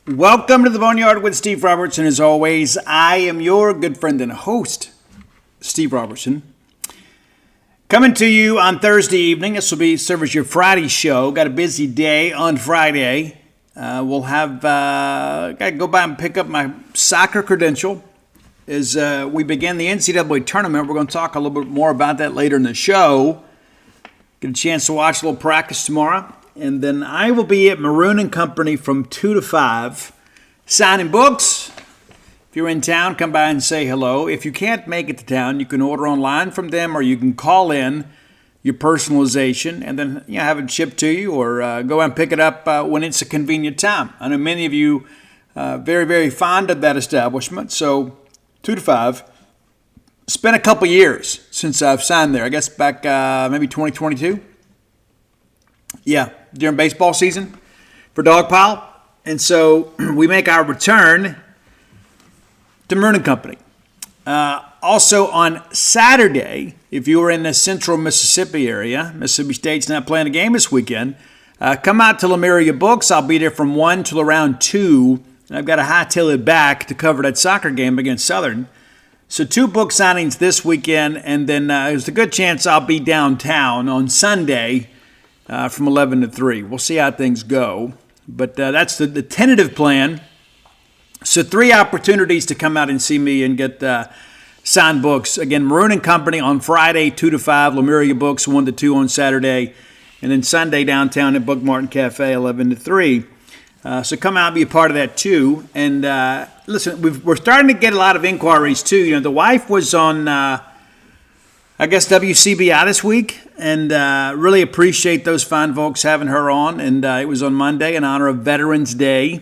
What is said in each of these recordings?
Welcome to the Boneyard with Steve Robertson. As always, I am your good friend and host, Steve Robertson. Coming to you on Thursday evening. This will serve as your Friday show. Got a busy day on Friday. We'll have got to go by and pick up my soccer credential as we begin the NCAA tournament. We're going to talk a little bit more about that later in the show. Get a chance to watch a little practice tomorrow. And then I will be at Maroon & Company from 2 to 5, signing books. If you're in town, come by and say hello. If you can't make it to town, you can order online from them, or you can call in your personalization and then have it shipped to you, or go and pick it up when it's a convenient time. I know many of you very, very fond of that establishment. So 2 to 5. It's been a couple years since I've signed there. I guess back maybe 2022. Yeah, during baseball season for Dogpile. And so we make our return to Maroon & Company. Also on Saturday, if you were in the central Mississippi area, Mississippi State's not playing a game this weekend, come out to Lemuria Books. I'll be there from 1 till around 2. And I've got to hightail it back to cover that soccer game against Southern. So 2 book signings this weekend, and then there's a good chance I'll be downtown on Sunday from 11 to 3. We'll see how things go. But that's the tentative plan. So 3 opportunities to come out and see me and get signed books. Again, Maroon & Company on Friday, 2 to 5. Lemuria Books, 1 to 2 on Saturday. And then Sunday downtown at Book Martin Cafe, 11 to 3. So come out and be a part of that too. And listen, we're starting to get a lot of inquiries too. The wife was on, WCBI this week. And really appreciate those fine folks having her on. And it was on Monday in honor of Veterans Day.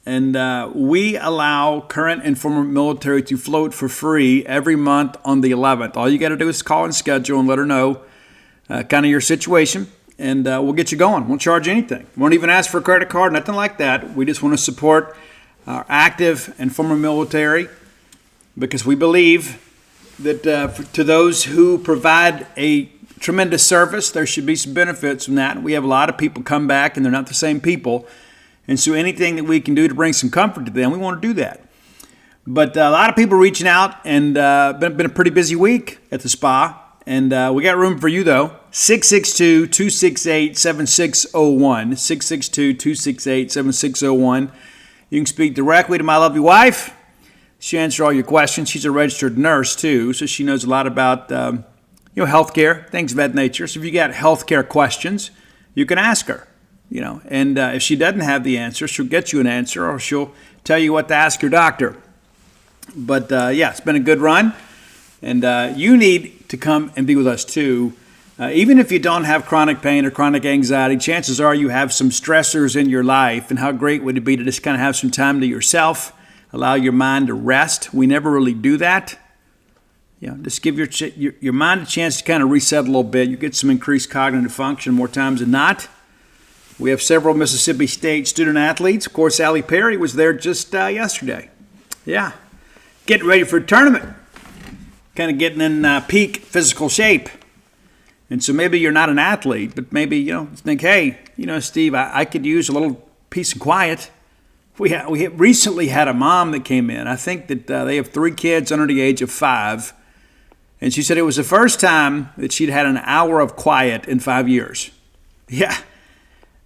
And we allow current and former military to float for free every month on the 11th. All you got to do is call and schedule and let her know kind of your situation. And we'll get you going. Won't charge anything. Won't even ask for a credit card, nothing like that. We just want to support our active and former military because we believe that to those who provide a tremendous service, there should be some benefits from that. We have a lot of people come back and they're not the same people. And so anything that we can do to bring some comfort to them, we want to do that. But a lot of people reaching out, and been a pretty busy week at the spa. And we got room for you, though. 662-268-7601. 662-268-7601. You can speak directly to my lovely wife. She answers all your questions. She's a registered nurse, too, so she knows a lot about healthcare, things of that nature. So if you got healthcare questions, you can ask her. And if she doesn't have the answer, she'll get you an answer, or she'll tell you what to ask your doctor. But it's been a good run, and you need to come and be with us too. Even if you don't have chronic pain or chronic anxiety, chances are you have some stressors in your life, and how great would it be to just kind of have some time to yourself, allow your mind to rest. We never really do that. Just give your mind a chance to kind of reset a little bit. You get some increased cognitive function more times than not. We have several Mississippi State student athletes. Of course, Allie Perry was there just yesterday. Yeah, getting ready for a tournament. Kind of getting in peak physical shape. And so maybe you're not an athlete, but maybe, think, hey, Steve, I could use a little peace and quiet. We recently had a mom that came in. I think that they have 3 kids under the age of 5. And she said it was the first time that she'd had an hour of quiet in 5 years. Yeah.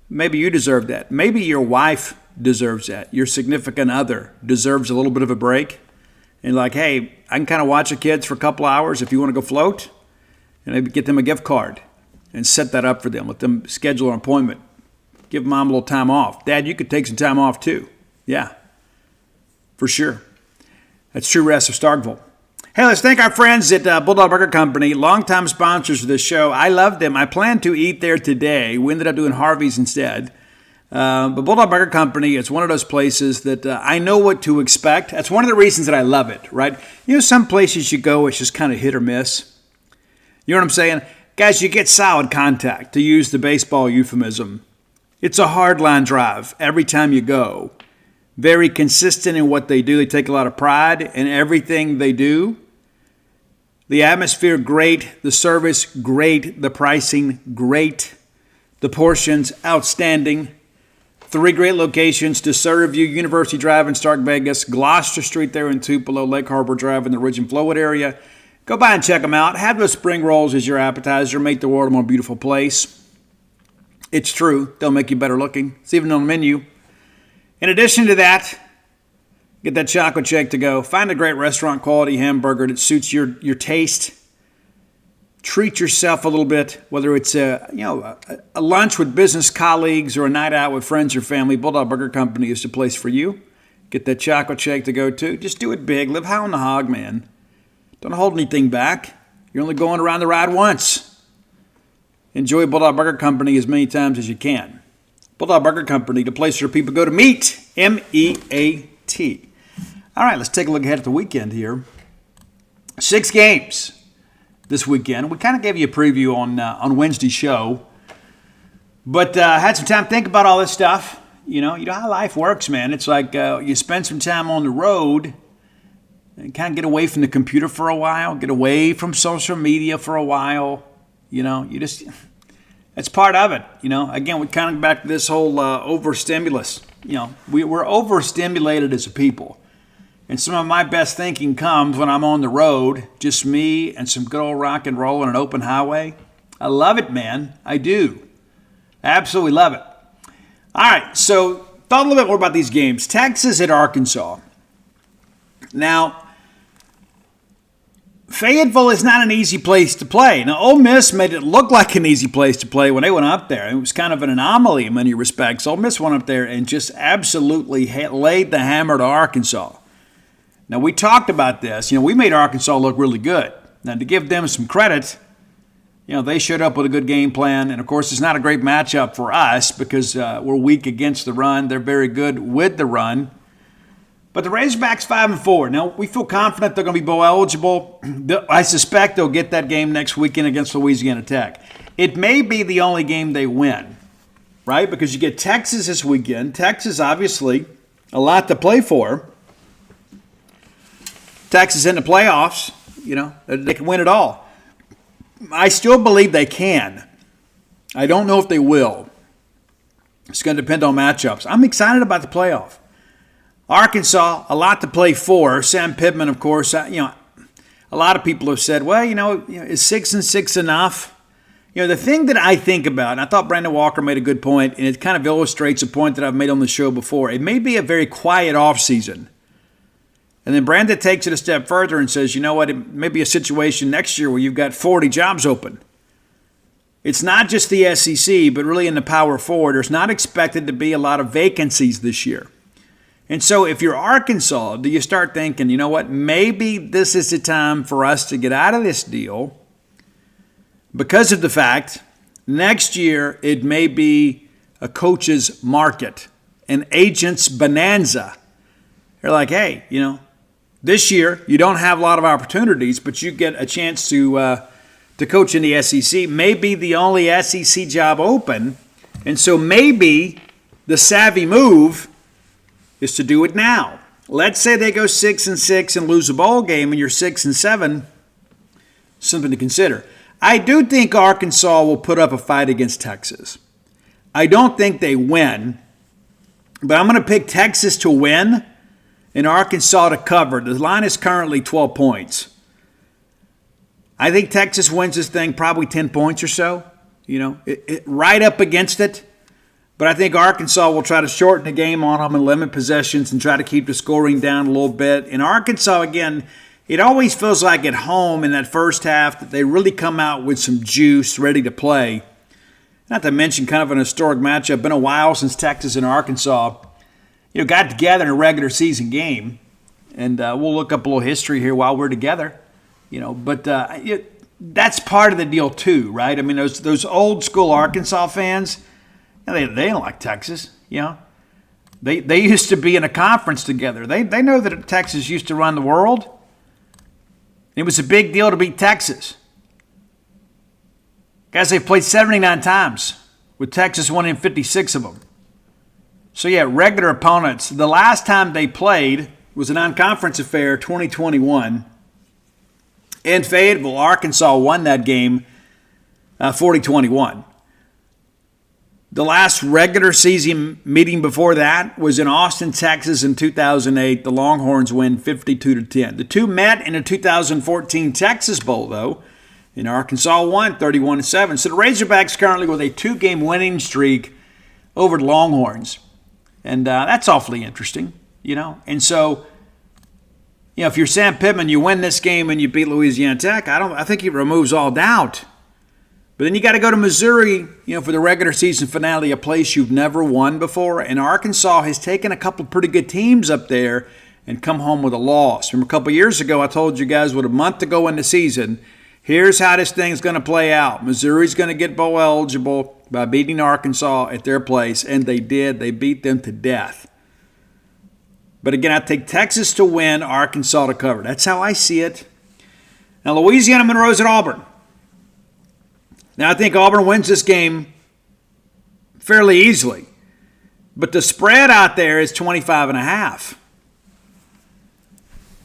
Maybe you deserve that. Maybe your wife deserves that. Your significant other deserves a little bit of a break. And like, hey, I can kind of watch the kids for a couple hours if you want to go float. And maybe get them a gift card and set that up for them. Let them schedule an appointment. Give mom a little time off. Dad, you could take some time off too. Yeah, for sure. That's True Rest of Starkville. Hey, let's thank our friends at Bulldog Burger Company, longtime sponsors of this show. I love them. I plan to eat there today. We ended up doing Harvey's instead. But Bulldog Burger Company is one of those places that I know what to expect. That's one of the reasons that I love it, right? Some places you go, it's just kind of hit or miss. You know what I'm saying? Guys, you get solid contact, to use the baseball euphemism. It's a hard line drive every time you go. Very consistent in what they do. They take a lot of pride in everything they do. The atmosphere, great. The service, great. The pricing, great. The portions, outstanding. 3 great locations to serve you: University Drive in Stark Vegas, Gloucester Street there in Tupelo, Lake Harbor Drive in the Ridge and Flowwood area. Go by and check them out. Have those spring rolls as your appetizer. Make the world a more beautiful place. It's true. They'll make you better looking. It's even on the menu. In addition to that, get that chocolate shake to go. Find a great restaurant quality hamburger that suits your taste. Treat yourself a little bit, whether it's a lunch with business colleagues or a night out with friends or family. Bulldog Burger Company is the place for you. Get that chocolate shake to go too. Just do it big. Live high on the hog, man. Don't hold anything back. You're only going around the ride once. Enjoy Bulldog Burger Company as many times as you can. Bulldog Burger Company, the place where people go to meet. M-E-A-T. All right, let's take a look ahead at the weekend here. 6 games this weekend. We kind of gave you a preview on Wednesday's show, but had some time to think about all this stuff. You know how life works, man. It's like you spend some time on the road and kind of get away from the computer for a while, get away from social media for a while. It's part of it. Again, we kind of back to this whole overstimulus. We're overstimulated as a people. And some of my best thinking comes when I'm on the road, just me and some good old rock and roll on an open highway. I love it, man. I do. Absolutely love it. All right, so thought a little bit more about these games. Texas at Arkansas. Now, Fayetteville is not an easy place to play. Now, Ole Miss made it look like an easy place to play when they went up there. It was kind of an anomaly in many respects. Ole Miss went up there and just absolutely laid the hammer to Arkansas. Now, we talked about this. We made Arkansas look really good. Now, to give them some credit, they showed up with a good game plan. And, of course, it's not a great matchup for us because we're weak against the run. They're very good with the run. But the Razorbacks 5-4. Now, we feel confident they're going to be bowl eligible. I suspect they'll get that game next weekend against Louisiana Tech. It may be the only game they win, right? Because you get Texas this weekend. Texas, obviously, a lot to play for. Texas in the playoffs, they can win it all. I still believe they can. I don't know if they will. It's going to depend on matchups. I'm excited about the playoff. Arkansas, a lot to play for. Sam Pittman, of course, a lot of people have said, well, is 6-6 enough? The thing that I think about, and I thought Brandon Walker made a good point, and it kind of illustrates a point that I've made on the show before. It may be a very quiet offseason. And then Brandon takes it a step further and says, it may be a situation next year where you've got 40 jobs open. It's not just the SEC, but really in the Power 4. There's not expected to be a lot of vacancies this year. And so if you're Arkansas, do you start thinking, maybe this is the time for us to get out of this deal because of the fact next year it may be a coach's market, an agent's bonanza. They're like, hey, this year you don't have a lot of opportunities, but you get a chance to coach in the SEC. Maybe the only SEC job open, and so maybe the savvy move is to do it now. Let's say they go 6-6 and lose a bowl game, and you're 6-7. Something to consider. I do think Arkansas will put up a fight against Texas. I don't think they win, but I'm going to pick Texas to win and Arkansas to cover. The line is currently 12 points. I think Texas wins this thing probably 10 points or so, right up against it. But I think Arkansas will try to shorten the game on them and limit possessions and try to keep the scoring down a little bit. In Arkansas, again, it always feels like at home in that first half that they really come out with some juice, ready to play. Not to mention kind of an historic matchup. Been a while since Texas and Arkansas, got together in a regular season game. And we'll look up a little history here while we're together. But that's part of the deal too, right? I mean, those old school Arkansas fans, they don't like Texas, They used to be in a conference together. They know that Texas used to run the world. It was a big deal to beat Texas. Guys, they've played 79 times, with Texas winning 56 of them. So, regular opponents. The last time they played was a non-conference affair, 2021. In Fayetteville, Arkansas won that game 40-21. The last regular season meeting before that was in Austin, Texas in 2008. The Longhorns win 52-10. The two met in a 2014 Texas Bowl, though, and Arkansas won 31-7. So the Razorbacks currently with a 2-game winning streak over the Longhorns. And that's awfully interesting, And so, if you're Sam Pittman, you win this game and you beat Louisiana Tech, I think it removes all doubt. But then you got to go to Missouri, for the regular season finale, a place you've never won before. And Arkansas has taken a couple of pretty good teams up there and come home with a loss. Remember a couple of years ago, I told you guys with a month to go in the season, here's how this thing's going to play out. Missouri's going to get bowl eligible by beating Arkansas at their place, and they did. They beat them to death. But again, I take Texas to win, Arkansas to cover. That's how I see it. Now, Louisiana Monroe's at Auburn. Now, I think Auburn wins this game fairly easily. But the spread out there is 25.5.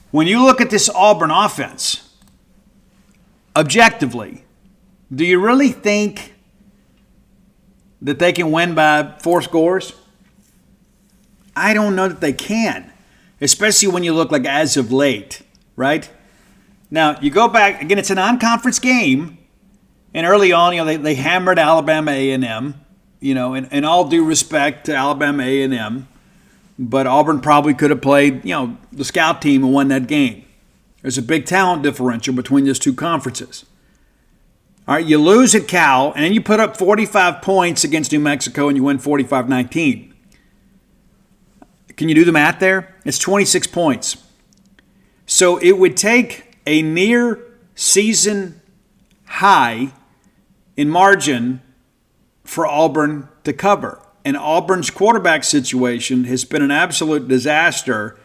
When you look at this Auburn offense, objectively, do you really think that they can win by 4 scores? I don't know that they can, especially when you look like as of late, right? Now, you go back, again, it's a non-conference game. And early on, they hammered Alabama A&M, in all due respect to Alabama A&M. But Auburn probably could have played, the scout team and won that game. There's a big talent differential between those two conferences. All right, you lose at Cal, and then you put up 45 points against New Mexico, and you win 45-19. Can you do the math there? It's 26 points. So it would take a near season high in margin for Auburn to cover. And Auburn's quarterback situation has been an absolute disaster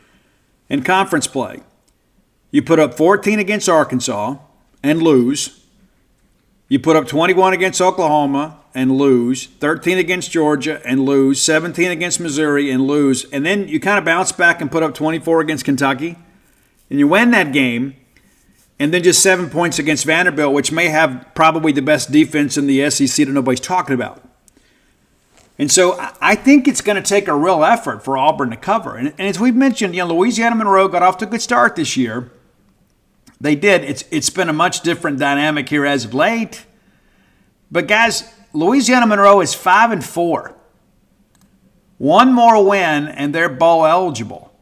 in conference play. You put up 14 against Arkansas and lose. You put up 21 against Oklahoma and lose. 13 against Georgia and lose. 17 against Missouri and lose. And then you kind of bounce back and put up 24 against Kentucky. And you win that game. And then just 7 points against Vanderbilt, which may have probably the best defense in the SEC that nobody's talking about. And so I think it's going to take a real effort for Auburn to cover. And as we've mentioned, Louisiana Monroe got off to a good start this year. They did. It's been a much different dynamic here as of late. But guys, Louisiana Monroe is 5-4. One more win and they're bowl eligible.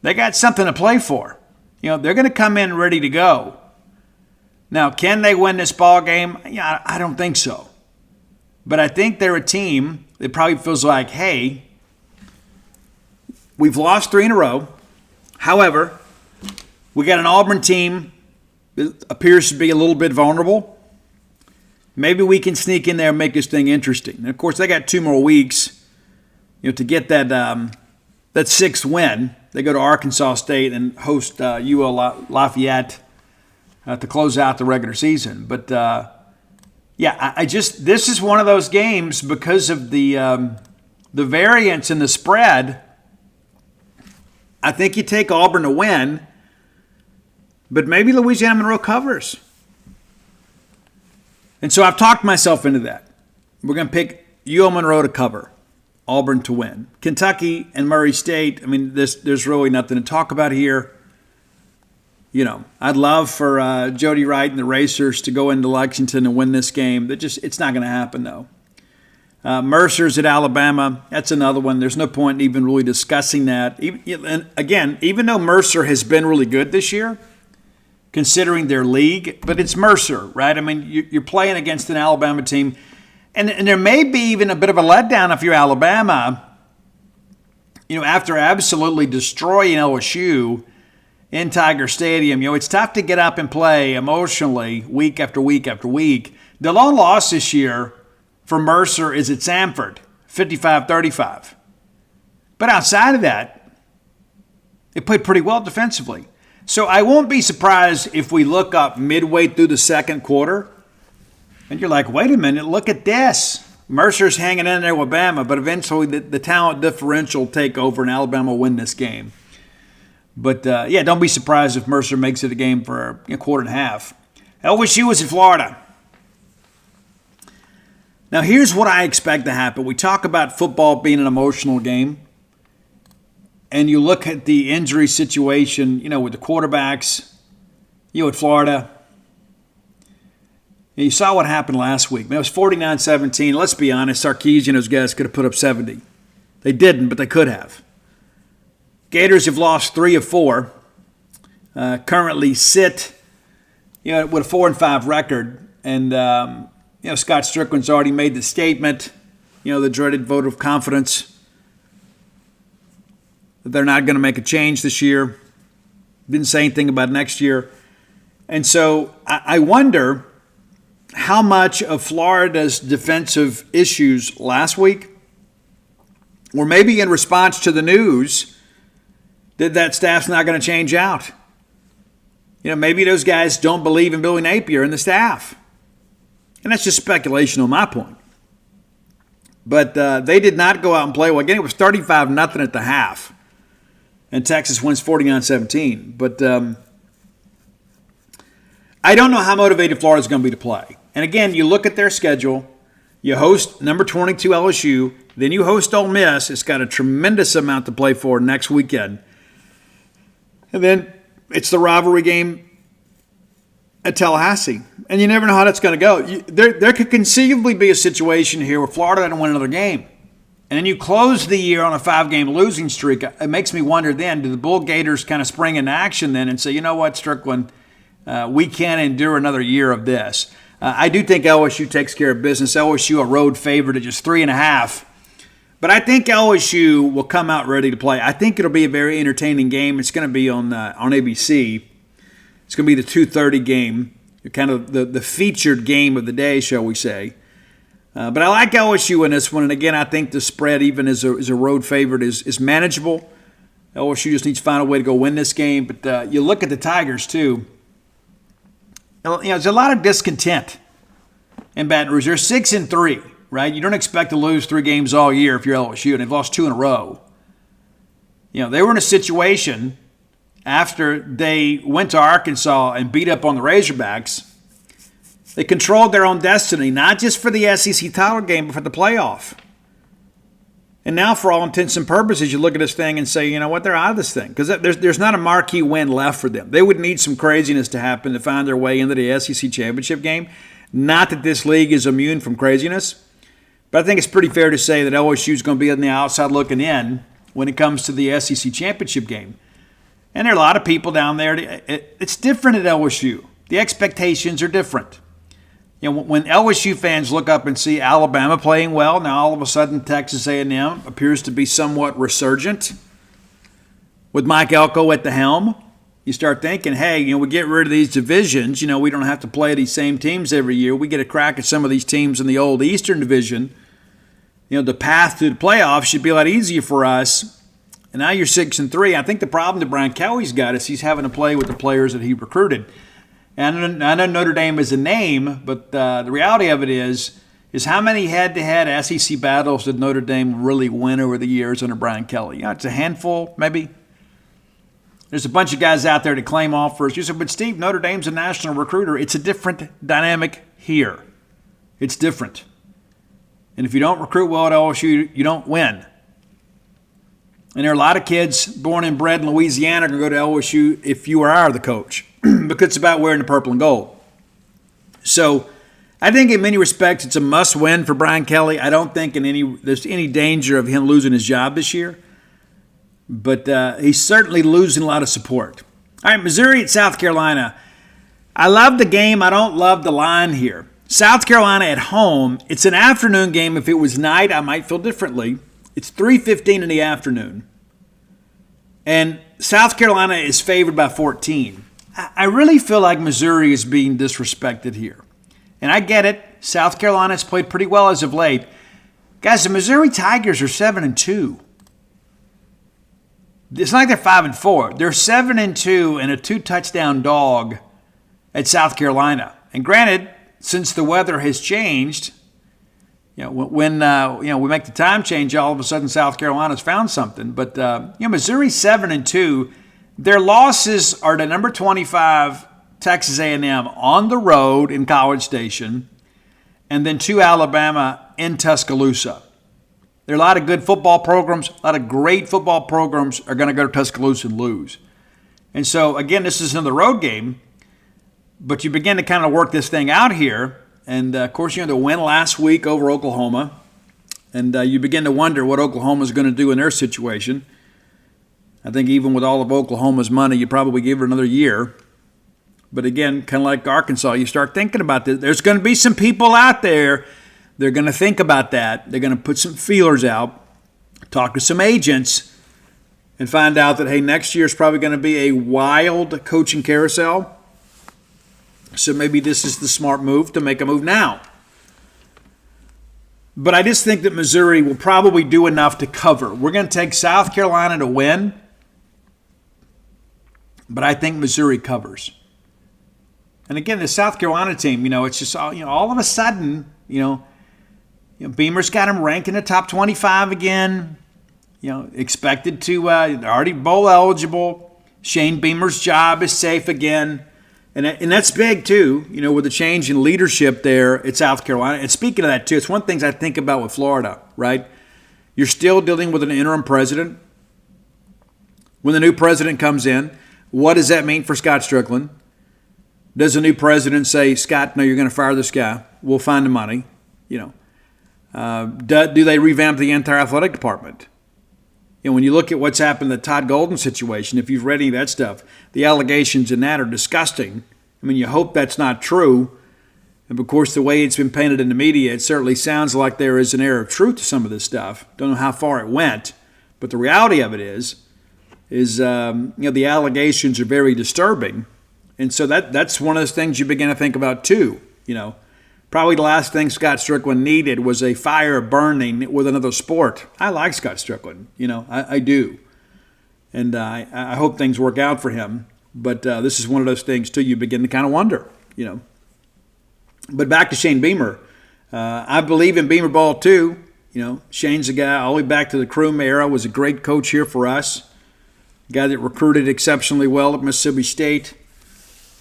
They got something to play for. They're going to come in ready to go. Now, can they win this ball game? Yeah, I don't think so. But I think they're a team that probably feels like, hey, we've lost 3 in a row. However, we got an Auburn team that appears to be a little bit vulnerable. Maybe we can sneak in there and make this thing interesting. And of course, they got 2 more weeks, to get that 6th win. They go to Arkansas State and host UL Lafayette to close out the regular season. But this is one of those games because of the variance in the spread. I think you take Auburn to win, but maybe Louisiana Monroe covers. And so I've talked myself into that. We're going to pick UL Monroe to cover. Auburn to win. Kentucky and Murray State, there's really nothing to talk about here. I'd love for Jody Wright and the Racers to go into Lexington and win this game. It's not going to happen, though. Mercer's at Alabama. That's another one. There's no point in even really discussing that. And again, even though Mercer has been really good this year, considering their league, but it's Mercer, right? You're playing against an Alabama team. And there may be even a bit of a letdown if you're Alabama, after absolutely destroying LSU in Tiger Stadium. It's tough to get up and play emotionally week after week after week. The lone loss this year for Mercer is at Samford, 55-35. But outside of that, they played pretty well defensively. So I won't be surprised if we look up midway through the second quarter and you're like, wait a minute, look at this. Mercer's hanging in there with Bama, but eventually the talent differential will take over and Alabama will win this game. But, don't be surprised if Mercer makes it a game for a quarter and a half. LSU was in Florida. Now, here's what I expect to happen. We talk about football being an emotional game, and you look at the injury situation, with the quarterbacks, at Florida. And you saw what happened last week. It was 49-17. Let's be honest, Sarkisian and those guys could have put up 70. They didn't, but they could have. Gators have lost 3 of 4. Currently sit, with a 4-5 record. And, Scott Strickland's already made the statement, the dreaded vote of confidence, that they're not going to make a change this year. Didn't say anything about next year. And so I wonder how much of Florida's defensive issues last week were maybe in response to the news that staff's not going to change out. Maybe those guys don't believe in Billy Napier and the staff. And that's just speculation on my point. But they did not go out and play well. Again, it was 35-0 at the half. And Texas wins 49-17. But I don't know how motivated Florida's going to be to play. And again, you look at their schedule. You host number 22 LSU. Then you host Ole Miss. It's got a tremendous amount to play for next weekend. And then it's the rivalry game at Tallahassee. And you never know how that's going to go. There could conceivably be a situation here where Florida doesn't win another game. And then you close the year on a 5-game losing streak. It makes me wonder then, do the Bull Gators kind of spring into action then and say, you know what, Strickland, we can't endure another year of this. I do think LSU takes care of business. LSU a road favorite at just 3.5. But I think LSU will come out ready to play. I think it'll be a very entertaining game. It's going to be on ABC. It's going to be the 2:30 game, kind of the featured game of the day, shall we say. But I like LSU in this one. And again, I think the spread, even as a road favorite, is manageable. LSU just needs to find a way to go win this game. But you look at the Tigers, too. There's a lot of discontent in Baton Rouge. They're 6-3, right? You don't expect to lose 3 games all year if you're LSU, and they've lost 2 in a row. They were in a situation after they went to Arkansas and beat up on the Razorbacks. They controlled their own destiny, not just for the SEC title game, but for the playoff. And now, for all intents and purposes, you look at this thing and say, you know what, they're out of this thing. Because there's not a marquee win left for them. They would need some craziness to happen to find their way into the SEC championship game. Not that this league is immune from craziness. But I think it's pretty fair to say that LSU is going to be on the outside looking in when it comes to the SEC championship game. And there are a lot of people down there. It's different at LSU. The expectations are different. When LSU fans look up and see Alabama playing well, now all of a sudden Texas A&M appears to be somewhat resurgent with Mike Elko at the helm. You start thinking, hey, we get rid of these divisions. We don't have to play these same teams every year. We get a crack at some of these teams in the old Eastern Division. The path to the playoffs should be a lot easier for us. And now you're 6-3. I think the problem that Brian Kelly's got is he's having to play with the players that he recruited. And I know Notre Dame is a name, but the reality of it is how many head-to-head SEC battles did Notre Dame really win over the years under Brian Kelly? It's a handful, maybe. There's a bunch of guys out there to claim offers. You said, but Steve, Notre Dame's a national recruiter. It's a different dynamic here. It's different. And if you don't recruit well at LSU, you don't win. And there are a lot of kids born and bred in Louisiana going to go to LSU if you are the coach. Because it's about wearing the purple and gold. So I think in many respects it's a must-win for Brian Kelly. I don't think there's any danger of him losing his job this year. But he's certainly losing a lot of support. All right, Missouri at South Carolina. I love the game. I don't love the line here. South Carolina at home. It's an afternoon game. If it was night, I might feel differently. It's 3:15 in the afternoon. And South Carolina is favored by 14. I really feel like Missouri is being disrespected here. And I get it. South Carolina has played pretty well as of late. Guys, the Missouri Tigers are 7-2. It's not like they're 5-4. They're 7-2 and a 2-touchdown dog at South Carolina. And granted, since the weather has changed, when we make the time change, all of a sudden South Carolina's found something. But Missouri's 7-2. Their losses are to number 25 Texas A&M on the road in College Station, and then to Alabama in Tuscaloosa. There are a lot of good football programs. A lot of great football programs are going to go to Tuscaloosa and lose. And so, again, this is another road game, but you begin to kind of work this thing out here. And, of course, you had the win last week over Oklahoma. And you begin to wonder what Oklahoma's going to do in their situation. I think even with all of Oklahoma's money, you probably give it another year. But again, kind of like Arkansas, you start thinking about this. There's going to be some people out there. They're going to think about that. They're going to put some feelers out, talk to some agents, and find out that, hey, next year is probably going to be a wild coaching carousel. So maybe this is the smart move to make a move now. But I just think that Missouri will probably do enough to cover. We're going to take South Carolina to win, but I think Missouri covers. And again, the South Carolina team, it's just all of a sudden, Beamer's got them ranked in the top 25 again. Expected to they're already bowl eligible. Shane Beamer's job is safe again. And that's big, too, with the change in leadership there at South Carolina. And speaking of that, too, it's one of the things I think about with Florida, right? You're still dealing with an interim president. When the new president comes in, what does that mean for Scott Strickland? Does the new president say, Scott, no, you're going to fire this guy. We'll find the money. Do they revamp the entire athletic department? When you look at what's happened in the Todd Golden situation, if you've read any of that stuff, the allegations in that are disgusting. I mean, you hope that's not true. And, of course, the way it's been painted in the media, it certainly sounds like there is an air of truth to some of this stuff. Don't know how far it went. But the reality of it is the allegations are very disturbing. And so that's one of those things you begin to think about, too. Probably the last thing Scott Strickland needed was a fire burning with another sport. I like Scott Strickland. I do. And I hope things work out for him. But this is one of those things, too, you begin to kind of wonder, But back to Shane Beamer. I believe in Beamer ball, too. Shane's a guy all the way back to the Kroom era, was a great coach here for us. A guy that recruited exceptionally well at Mississippi State.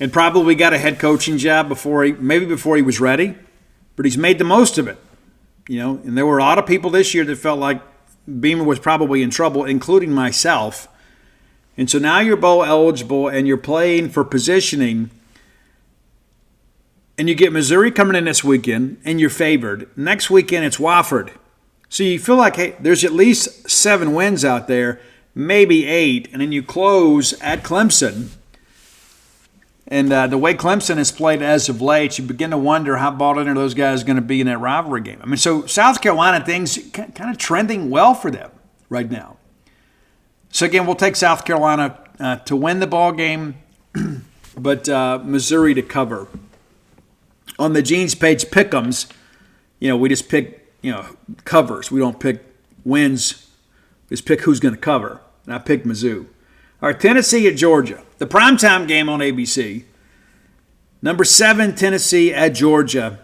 And probably got a head coaching job before he was ready, but he's made the most of it, And there were a lot of people this year that felt like Beamer was probably in trouble, including myself. And so now you're bowl eligible and you're playing for positioning, and you get Missouri coming in this weekend, and you're favored. Next weekend it's Wofford, so you feel like, hey, there's at least 7 wins out there, maybe 8, and then you close at Clemson. And the way Clemson has played as of late, you begin to wonder how bought in are those guys going to be in that rivalry game. I mean, so South Carolina, things kind of trending well for them right now. So, again, we'll take South Carolina to win the ball game, but Missouri to cover. On the Gene's page pick'ems, we just pick, covers. We don't pick wins. We just pick who's going to cover. And I picked Mizzou. All right, Tennessee at Georgia. The primetime game on ABC. Number 7, Tennessee at Georgia.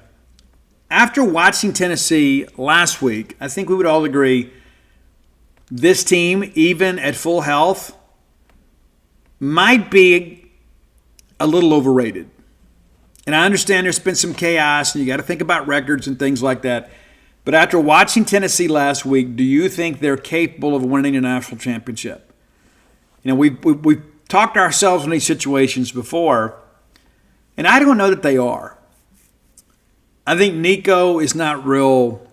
After watching Tennessee last week, I think we would all agree this team, even at full health, might be a little overrated. And I understand there's been some chaos, and you got to think about records and things like that. But after watching Tennessee last week, do you think they're capable of winning a national championship? We've talked ourselves in these situations before, and I don't know that they are. I think Nico is not real,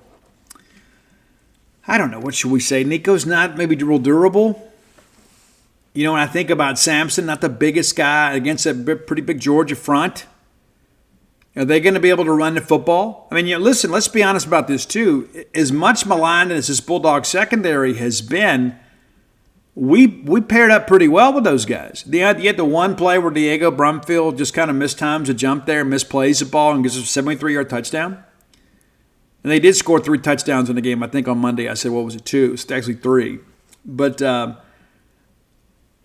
I don't know, what should we say? Nico's not maybe real durable. When I think about Sampson, not the biggest guy against a pretty big Georgia front. Are they going to be able to run the football? I mean, listen, let's be honest about this too. As much maligned as this Bulldog secondary has been, we paired up pretty well with those guys. You had the one play where Diego Brumfield just kind of mistimes a jump there, misplays the ball, and gets a 73-yard touchdown. And they did score 3 touchdowns in the game. I think on Monday I said, what was it, 2? It's actually 3. But I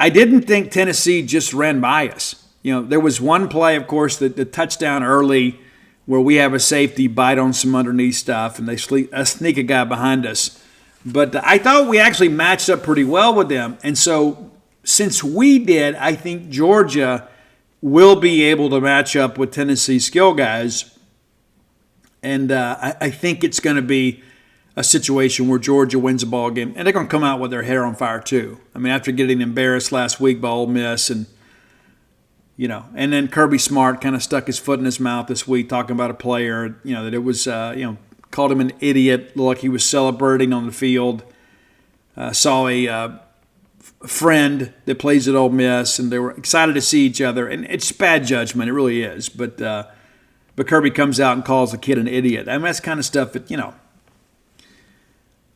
didn't think Tennessee just ran by us. There was one play, of course, the touchdown early where we have a safety bite on some underneath stuff, and they sneak a guy behind us. But I thought we actually matched up pretty well with them. And so since we did, I think Georgia will be able to match up with Tennessee's skill guys. And I think it's going to be a situation where Georgia wins a ball game, and they're going to come out with their hair on fire too. I mean, after getting embarrassed last week by Ole Miss, and then Kirby Smart kind of stuck his foot in his mouth this week talking about a player, that it was, called him an idiot, looked like he was celebrating on the field. Saw a friend that plays at Ole Miss, and they were excited to see each other, and it's bad judgment, it really is. But Kirby comes out and calls the kid an idiot. I mean, that's kind of stuff that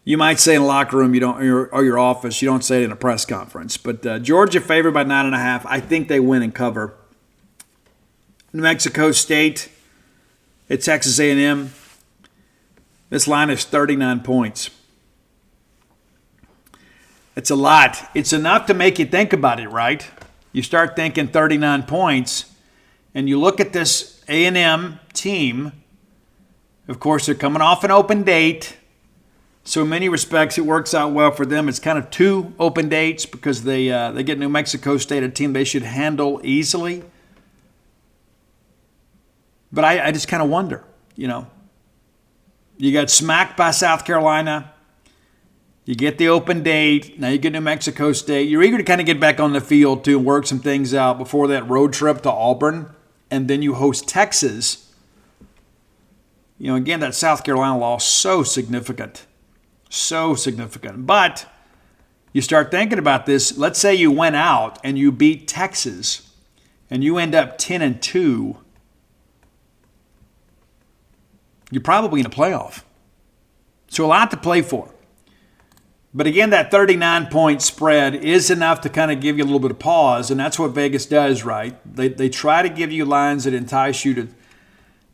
you might say in a locker room, or your office. You don't say it in a press conference. But Georgia favored by 9.5. I think they win and cover. New Mexico State at Texas A&M. This line is 39 points. It's a lot. It's enough to make you think about it, right? You start thinking 39 points, and you look at this A&M team. Of course, they're coming off an open date. So in many respects, it works out well for them. It's kind of two open dates because they get New Mexico State, a team they should handle easily. But I just kind of wonder, You got smacked by South Carolina. You get the open date. Now you get New Mexico State. You're eager to kind of get back on the field too and work some things out before that road trip to Auburn. And then you host Texas. Again, that South Carolina loss, so significant. So significant. But you start thinking about this. Let's say you went out and you beat Texas and you end up 10-2. You're probably in a playoff. So a lot to play for. But again, that 39-point spread is enough to kind of give you a little bit of pause, and that's what Vegas does, right? They try to give you lines that entice you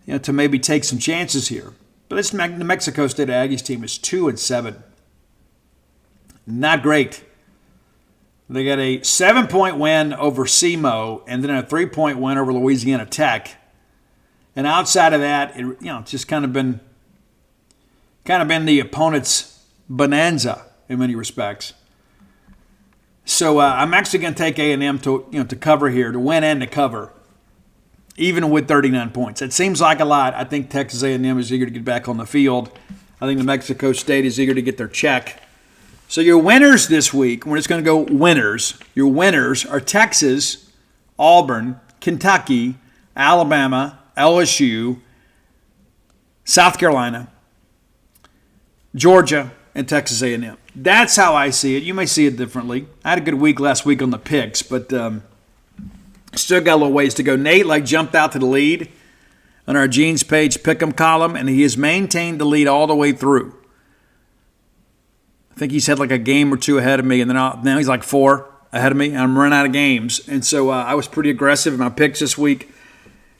to maybe take some chances here. But this New Mexico State Aggies team is 2-7. Not great. They got a 7-point win over SEMO and then a 3-point win over Louisiana Tech. And outside of that, it's just kind of been the opponent's bonanza in many respects. So I'm actually going to take A&M to cover here, to win and to cover, even with 39 points. It seems like a lot. I think Texas A&M is eager to get back on the field. I think New Mexico State is eager to get their check. So your winners this week, we're just going to go winners. Your winners are Texas, Auburn, Kentucky, Alabama, LSU, South Carolina, Georgia, and Texas A&M. That's how I see it. You may see it differently. I had a good week last week on the picks, but still got a little ways to go. Nate jumped out to the lead on our Genes page pick'em column, and he has maintained the lead all the way through. I think he's had like a game or two ahead of me, and then now he's like 4 ahead of me, and I'm running out of games. And so I was pretty aggressive in my picks this week.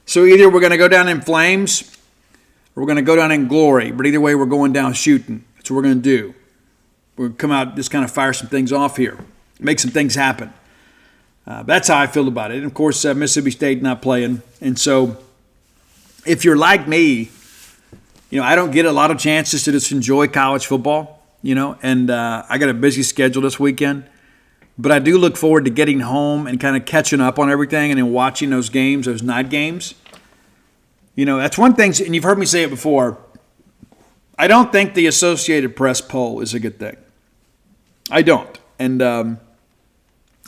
So either we're going to go down in flames or we're going to go down in glory. But either way, we're going down shooting. That's what we're going to do. We're going to come out, just kind of fire some things off here, make some things happen. That's how I feel about it. And, of course, Mississippi State not playing. And so if you're like me, I don't get a lot of chances to just enjoy college football, and I got a busy schedule this weekend. But I do look forward to getting home and kind of catching up on everything and then watching those games, those night games. That's one thing, and you've heard me say it before. I don't think the Associated Press poll is a good thing. I don't. And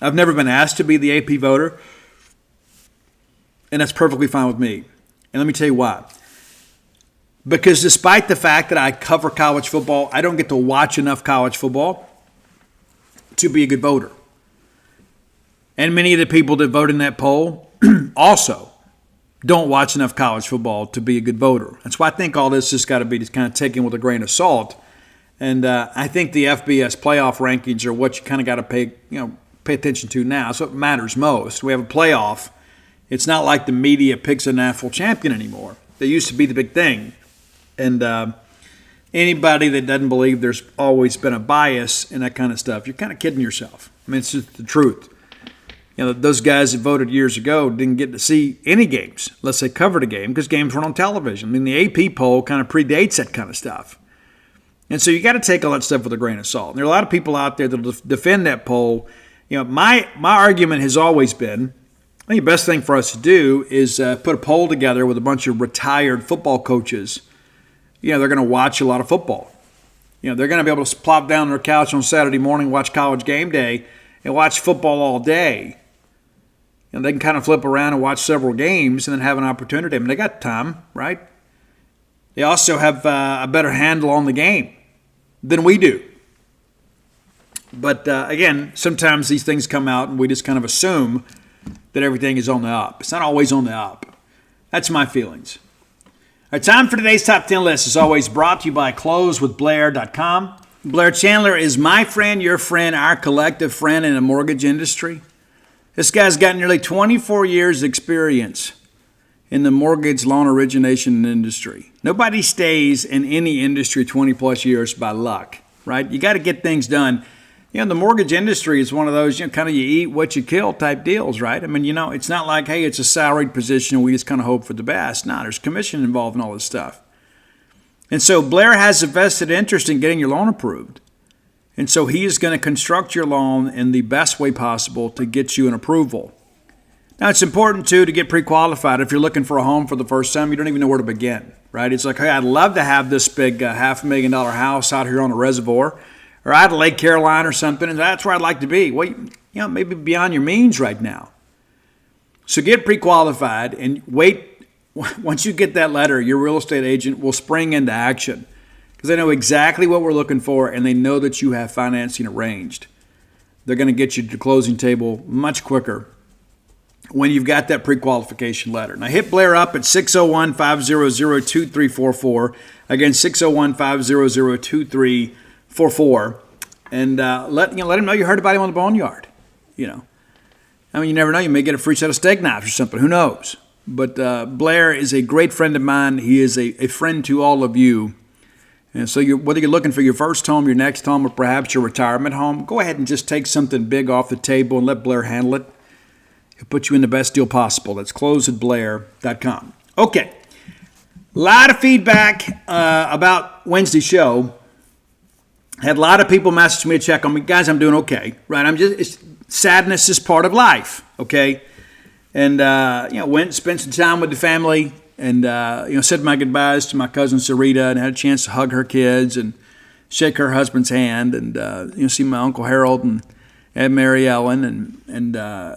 I've never been asked to be the AP voter, and that's perfectly fine with me. And let me tell you why. Because despite the fact that I cover college football, I don't get to watch enough college football to be a good voter. And many of the people that vote in that poll also don't watch enough college football to be a good voter. That's why I think all this has got to be just kind of taken with a grain of salt. And I think the FBS playoff rankings are what you kind of got to pay attention to now. That's what matters most. We have a playoff. It's not like the media picks a national champion anymore. They used to be the big thing. And anybody that doesn't believe there's always been a bias and that kind of stuff, you're kind of kidding yourself. I mean, it's just the truth. Those guys that voted years ago didn't get to see any games unless they covered a game because games weren't on television. I mean, the AP poll kind of predates that kind of stuff. And so you got to take all that stuff with a grain of salt. And there are a lot of people out there that will defend that poll. My argument has always been, I think the best thing for us to do is put a poll together with a bunch of retired football coaches they're going to watch a lot of football. They're going to be able to plop down on their couch on Saturday morning, watch College Game Day, and watch football all day. They can kind of flip around and watch several games and then have an opportunity. I mean, they got time, right? They also have a better handle on the game than we do. But again, sometimes these things come out and we just kind of assume that everything is on the up. It's not always on the up. That's my feelings. All right, time for today's top 10 list. As always, brought to you by closewithblair.com. Blair Chandler is my friend, your friend, our collective friend in the mortgage industry. This guy's got nearly 24 years experience in the mortgage loan origination industry. Nobody stays in any industry 20 plus years by luck, right? You got to get things done. The mortgage industry is one of those, kind of you eat what you kill type deals, right? I mean, it's not like, hey, it's a salaried position and we just kind of hope for the best. No, there's commission involved in all this stuff. And so Blair has a vested interest in getting your loan approved. And so he is going to construct your loan in the best way possible to get you an approval. Now, it's important, too, to get pre-qualified. If you're looking for a home for the first time, you don't even know where to begin, right? It's like, hey, I'd love to have this big $500,000 house out here on a reservoir, or out of Lake Caroline or something, and that's where I'd like to be. Well, maybe beyond your means right now. So get pre-qualified and wait. Once you get that letter, your real estate agent will spring into action because they know exactly what we're looking for and they know that you have financing arranged. They're going to get you to the closing table much quicker when you've got that pre-qualification letter. Now, hit Blair up at 601-500-2344. Again, 601-500-2344. And let him know you heard about him on the Boneyard. I mean, you never know. You may get a free set of steak knives or something. Who knows? But Blair is a great friend of mine. He is a friend to all of you. And so whether you're looking for your first home, your next home, or perhaps your retirement home, go ahead and just take something big off the table and let Blair handle it. He'll put you in the best deal possible. That's closewithblair.com. Okay. A lot of feedback about Wednesday's show. Had a lot of people message me to check on me. Guys, I'm doing okay, right? Sadness is part of life, okay? And, went and spent some time with the family and, said my goodbyes to my cousin Sarita and had a chance to hug her kids and shake her husband's hand and, see my Uncle Harold and Mary Ellen and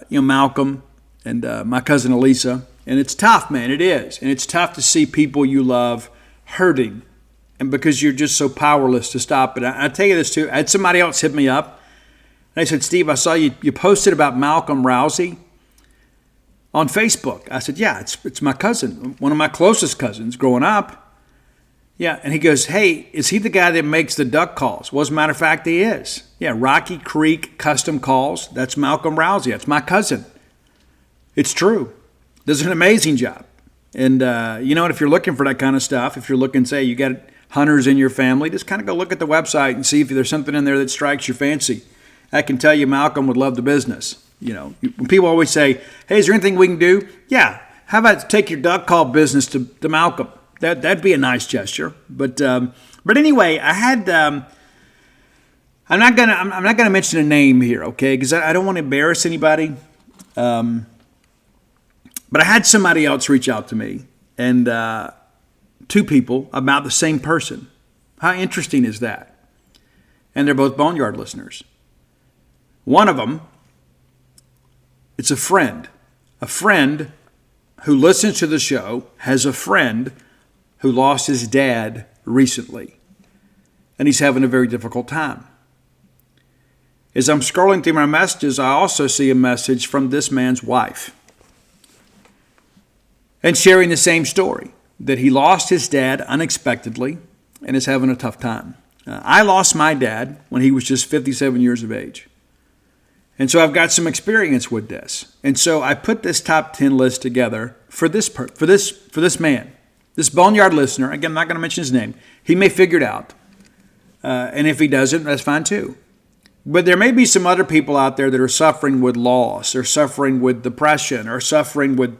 Malcolm and my cousin Elisa. And it's tough, man, it is. And it's tough to see people you love hurting. And because you're just so powerless to stop it. I tell you this too. I had somebody else hit me up. And they said, Steve, I saw you posted about Malcolm Rousey on Facebook. I said, yeah, it's my cousin, one of my closest cousins growing up. Yeah, and he goes, hey, is he the guy that makes the duck calls? Well, as a matter of fact, he is. Yeah, Rocky Creek Custom Calls. That's Malcolm Rousey. That's my cousin. It's true. Does an amazing job. And, if you're looking for that kind of stuff, if you're looking, say, you got hunters in your family, just kind of go look at the website and see if there's something in there that strikes your fancy. I can tell you Malcolm would love the business. When people always say, hey, is there anything we can do? Yeah. How about take your duck call business to Malcolm? That'd be a nice gesture. But anyway, I had I'm not gonna mention a name here, okay? Because I don't want to embarrass anybody. But I had somebody else reach out to me and two people about the same person. How interesting is that? And they're both Boneyard listeners. One of them, it's a friend who listens to the show, has a friend who lost his dad recently, and he's having a very difficult time. As I'm scrolling through my messages, I also see a message from this man's wife and sharing the same story, that he lost his dad unexpectedly and is having a tough time. I lost my dad when he was just 57 years of age. And so I've got some experience with this. And so I put this top 10 list together for this man, this Boneyard listener. Again, I'm not going to mention his name. He may figure it out. And if he doesn't, that's fine too. But there may be some other people out there that are suffering with loss or suffering with depression or suffering with,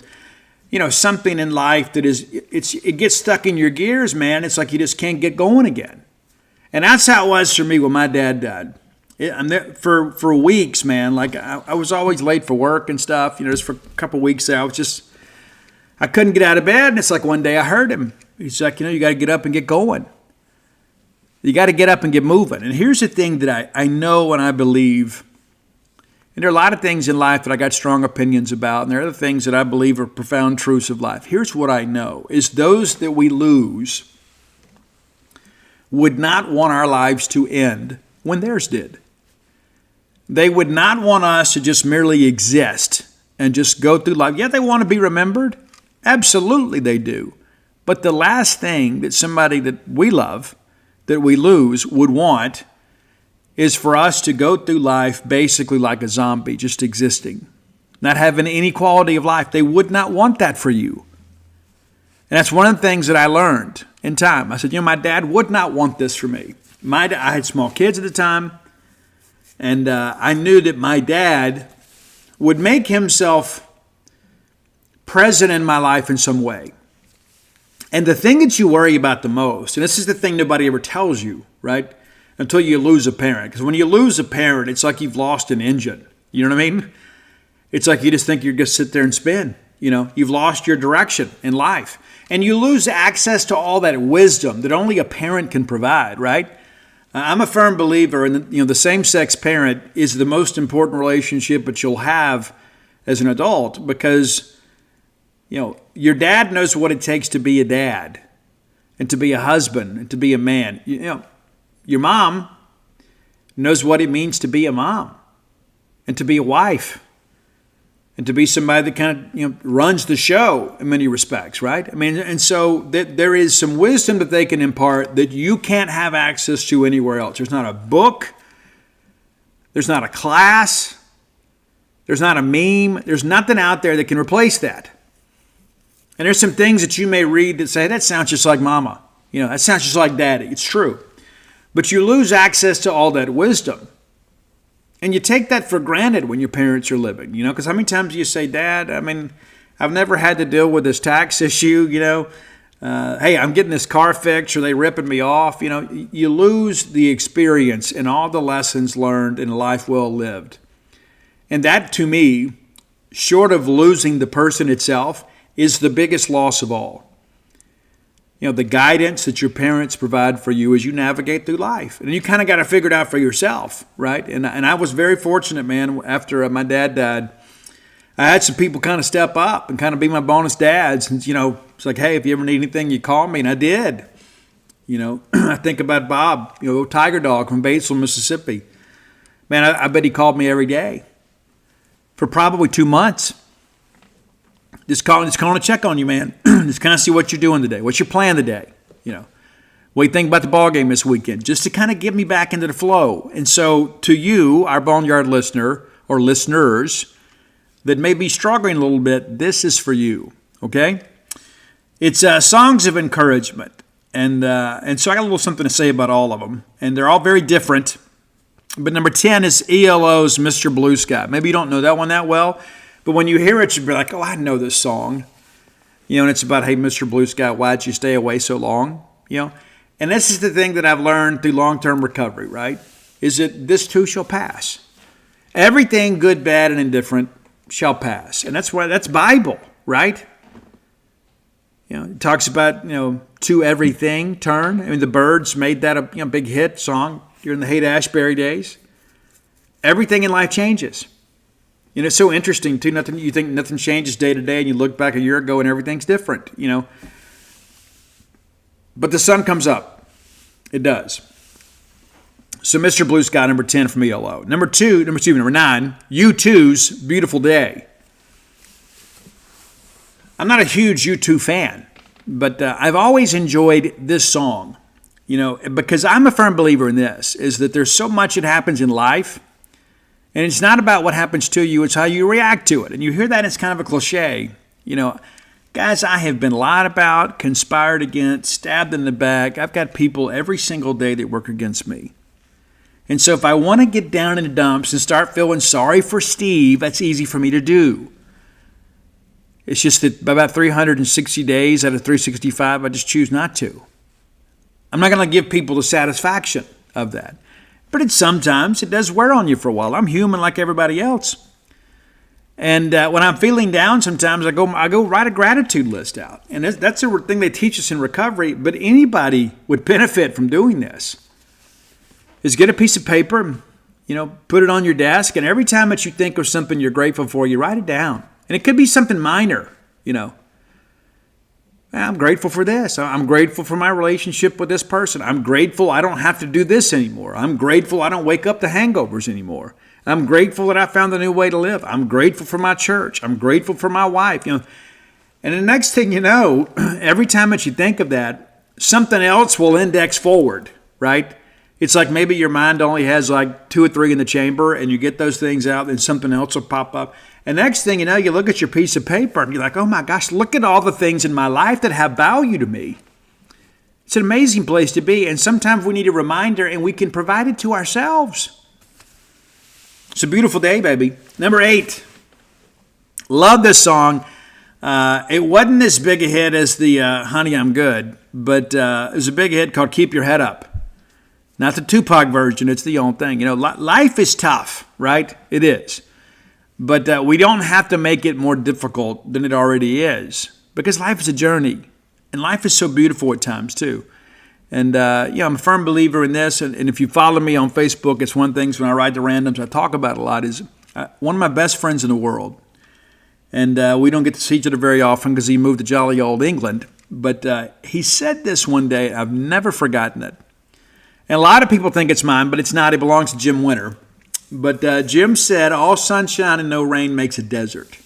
something in life that it gets stuck in your gears, man. It's like you just can't get going again. And that's how it was for me when my dad died. I'm there for weeks, man. Like I was always late for work and stuff. Just for a couple of weeks there, I was just I couldn't get out of bed, and it's like one day I heard him. He's like, you got to get up and get going. You got to get up and get moving. And here's the thing that I know and I believe. And there are a lot of things in life that I got strong opinions about, and there are other things that I believe are profound truths of life. Here's what I know, is those that we lose would not want our lives to end when theirs did. They would not want us to just merely exist and just go through life. Yeah, they want to be remembered. Absolutely they do. But the last thing that somebody that we love, that we lose, would want is for us to go through life basically like a zombie, just existing, not having any quality of life. They would not want that for you. And that's one of the things that I learned in time. I said, my dad would not want this for me. I had small kids at the time, and I knew that my dad would make himself present in my life in some way. And the thing that you worry about the most, and this is the thing nobody ever tells you, right? Until you lose a parent. Because when you lose a parent, it's like you've lost an engine. You know what I mean? It's like you just think you're going to sit there and spin. You've lost your direction in life. And you lose access to all that wisdom that only a parent can provide, right? I'm a firm believer in the same-sex parent is the most important relationship that you'll have as an adult, because your dad knows what it takes to be a dad and to be a husband and to be a man. Your mom knows what it means to be a mom and to be a wife and to be somebody that kind of runs the show in many respects, right? And so there is some wisdom that they can impart that you can't have access to anywhere else. There's not a book. There's not a class. There's not a meme. There's nothing out there that can replace that. And there's some things that you may read that say, that sounds just like mama. That sounds just like daddy. It's true. But you lose access to all that wisdom. And you take that for granted when your parents are living, because how many times do you say, Dad, I've never had to deal with this tax issue, hey, I'm getting this car fixed, or they ripping me off. You lose the experience and all the lessons learned in a life well lived. And that, to me, short of losing the person itself, is the biggest loss of all. The guidance that your parents provide for you as you navigate through life. And you kind of got to figure it out for yourself, right? And I was very fortunate, man, after my dad died. I had some people kind of step up and kind of be my bonus dads. And, it's like, hey, if you ever need anything, you call me. And I did. I think about Bob, Tiger Dog from Batesville, Mississippi. Man, I bet he called me every day for probably 2 months. Just calling to check on you, man. Just kind of see what you're doing today. What's your plan today? What do you think about the ball game this weekend? Just to kind of get me back into the flow. And so to you, our Boneyard listener or listeners that may be struggling a little bit, this is for you, okay? It's songs of encouragement. And so I got a little something to say about all of them. And they're all very different. But number 10 is ELO's Mr. Blue Sky. Maybe you don't know that one that well. But when you hear it, you'll be like, oh, I know this song. And it's about, hey, Mr. Blue Sky, why'd you stay away so long? And this is the thing that I've learned through long-term recovery, right? Is that this too shall pass. Everything good, bad, and indifferent shall pass. And that's Bible, right? It talks about, to everything turn. The Byrds made that a big hit song during the Haight-Ashbury days. Everything in life changes. It's so interesting, too. You think nothing changes day to day, and you look back a year ago and everything's different, But the sun comes up. It does. So Mr. Blue Sky, number 10 from ELO. Number 9, U2's Beautiful Day. I'm not a huge U2 fan, but I've always enjoyed this song, because I'm a firm believer in this, is that there's so much that happens in life. And it's not about what happens to you, it's how you react to it. And you hear that, it's kind of a cliche. Guys, I have been lied about, conspired against, stabbed in the back. I've got people every single day that work against me. And so if I want to get down in the dumps and start feeling sorry for Steve, that's easy for me to do. It's just that about 360 days out of 365, I just choose not to. I'm not going to give people the satisfaction of that. But sometimes it does wear on you for a while. I'm human like everybody else. And when I'm feeling down, sometimes I go write a gratitude list out. And that's a thing they teach us in recovery, but anybody would benefit from doing this. Is get a piece of paper, put it on your desk, and every time that you think of something you're grateful for, you write it down. And it could be something minor, I'm grateful for this. I'm grateful for my relationship with this person. I'm grateful I don't have to do this anymore. I'm grateful I don't wake up to hangovers anymore. I'm grateful that I found a new way to live. I'm grateful for my church. I'm grateful for my wife. And the next thing you know, every time that you think of that, something else will index forward, right? It's like maybe your mind only has like 2 or 3 in the chamber, and you get those things out, and something else will pop up. And next thing you know, you look at your piece of paper, and you're like, oh my gosh, look at all the things in my life that have value to me. It's an amazing place to be, and sometimes we need a reminder, and we can provide it to ourselves. It's a beautiful day, baby. Number 8. Love this song. It wasn't as big a hit as the Honey, I'm Good, but it was a big hit called Keep Your Head Up. Not the Tupac version, it's the old thing. Life is tough, right? It is. But we don't have to make it more difficult than it already is, because life is a journey, and life is so beautiful at times too. And I'm a firm believer in this, and if you follow me on Facebook, it's one of the things when I write the randoms I talk about a lot is one of my best friends in the world. And we don't get to see each other very often because he moved to jolly old England. But he said this one day, I've never forgotten it. And a lot of people think it's mine, but it's not. It belongs to Jim Winter. But Jim said, all sunshine and no rain makes a desert.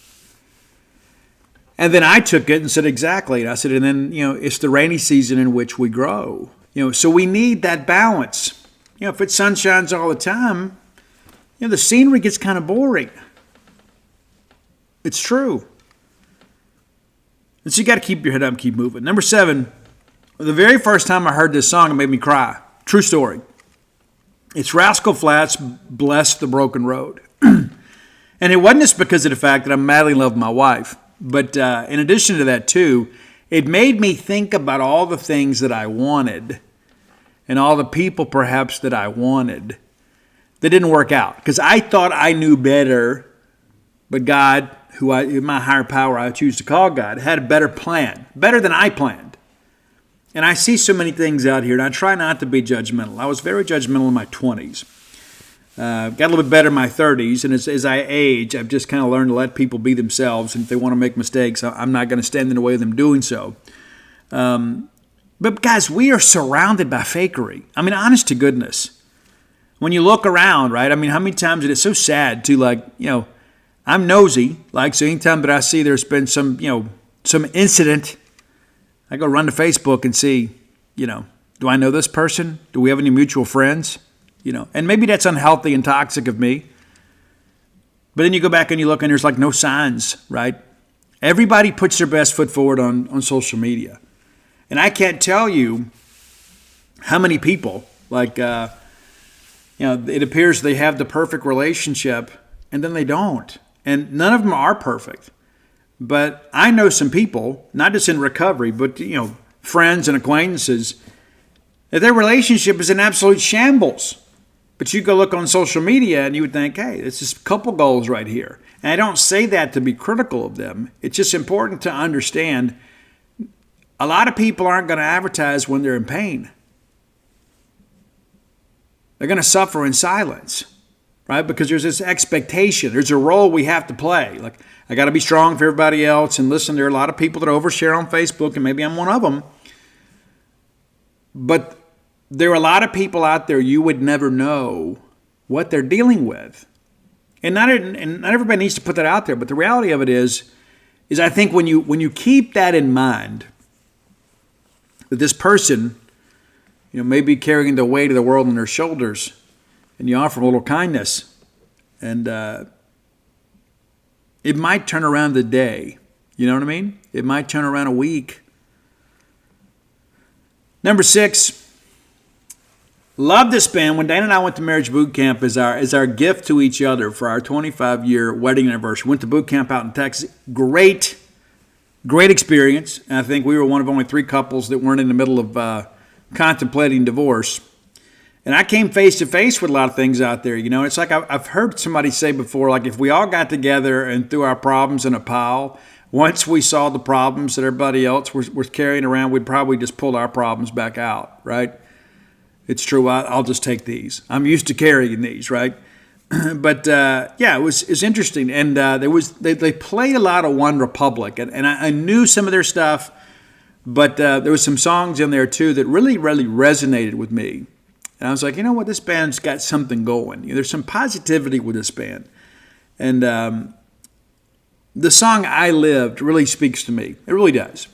And then I took it and said, exactly. And I said, and then, it's the rainy season in which we grow. So we need that balance. If it sunshines all the time, the scenery gets kind of boring. It's true. And so you got to keep your head up and keep moving. Number 7, the very first time I heard this song, it made me cry. True story. It's Rascal Flatts, Bless the Broken Road. And it wasn't just because of the fact that I'm madly in love with my wife. But in addition to that, too, it made me think about all the things that I wanted and all the people, perhaps, that I wanted that didn't work out. Because I thought I knew better, but God, my higher power I choose to call God, had a better plan, better than I planned. And I see so many things out here, and I try not to be judgmental. I was very judgmental in my 20s. Got a little bit better in my 30s, and as I age, I've just kind of learned to let people be themselves, and if they want to make mistakes, I'm not going to stand in the way of them doing so. But guys, we are surrounded by fakery. I mean, honest to goodness. When you look around, right, I mean, how many times it is so sad to I'm nosy, so anytime that I see there's been some incident, I go run to Facebook and see, do I know this person? Do we have any mutual friends? And maybe that's unhealthy and toxic of me. But then you go back and you look and there's no signs, right? Everybody puts their best foot forward on social media. And I can't tell you how many people, it appears they have the perfect relationship and then they don't. And none of them are perfect. But I know some people, not just in recovery, but, friends and acquaintances, that their relationship is in absolute shambles. But you go look on social media and you would think, hey, this is couple goals right here. And I don't say that to be critical of them. It's just important to understand a lot of people aren't going to advertise when they're in pain. They're going to suffer in silence, right? Because there's this expectation. There's a role we have to play. I got to be strong for everybody else. And listen, there are a lot of people that overshare on Facebook, and maybe I'm one of them. But there are a lot of people out there you would never know what they're dealing with. And not everybody needs to put that out there. But the reality of it is I think when you keep that in mind, that this person, may be carrying the weight of the world on their shoulders, and you offer them a little kindness, and it might turn around the day. You know what I mean? It might turn around a week. Number 6, love this band. When Dana and I went to marriage boot camp as our gift to each other for our 25-year wedding anniversary. Went to boot camp out in Texas. Great experience. And I think we were one of only 3 couples that weren't in the middle of contemplating divorce. And I came face to face with a lot of things out there. It's like I've heard somebody say before, like if we all got together and threw our problems in a pile, once we saw the problems that everybody else was carrying around, we'd probably just pull our problems back out, right? It's true. I'll just take these. I'm used to carrying these, right? But it was interesting. And they played a lot of One Republic, and I knew some of their stuff, but there was some songs in there too that really, really resonated with me. And I was like, you know what, this band's got something going. There's some positivity with this band. And the song I Lived really speaks to me. It really does.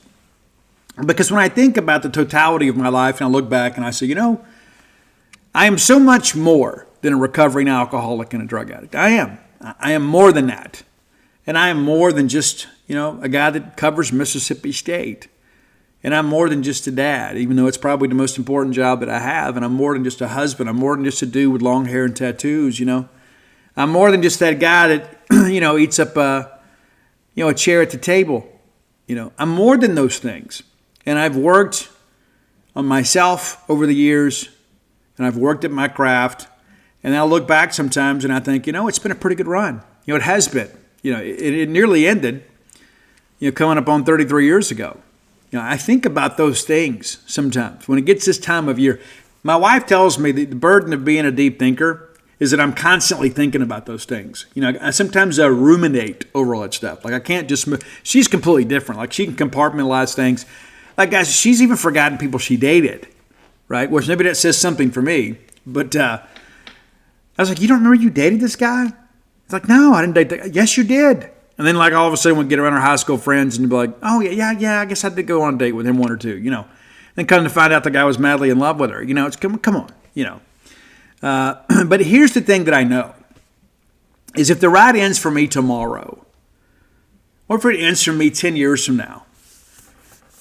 Because when I think about the totality of my life and I look back and I say, I am so much more than a recovering alcoholic and a drug addict. I am. I am more than that. And I am more than just, a guy that covers Mississippi State. And I'm more than just a dad, even though it's probably the most important job that I have. And I'm more than just a husband. I'm more than just a dude with long hair and tattoos, I'm more than just that guy that, eats up a chair at the table. I'm more than those things. And I've worked on myself over the years, and I've worked at my craft. And I look back sometimes and I think, it's been a pretty good run. It has been. It nearly ended, coming up on 33 years ago. I think about those things sometimes when it gets this time of year. My wife tells me that the burden of being a deep thinker is that I'm constantly thinking about those things. I sometimes ruminate over all that stuff. Like I can't just move. She's completely different. Like she can compartmentalize things. Like guys, she's even forgotten people she dated, right? Which maybe that says something for me. But I was like, you don't remember you dated this guy? It's like, no, I didn't date that guy. Yes, you did. And then like all of a sudden we'd get around our high school friends and be like, oh, yeah, I guess I did go on a date with him, one or two, Then come to find out the guy was madly in love with her. It's come on, But here's the thing that I know is if the ride ends for me tomorrow, or if it ends for me 10 years from now,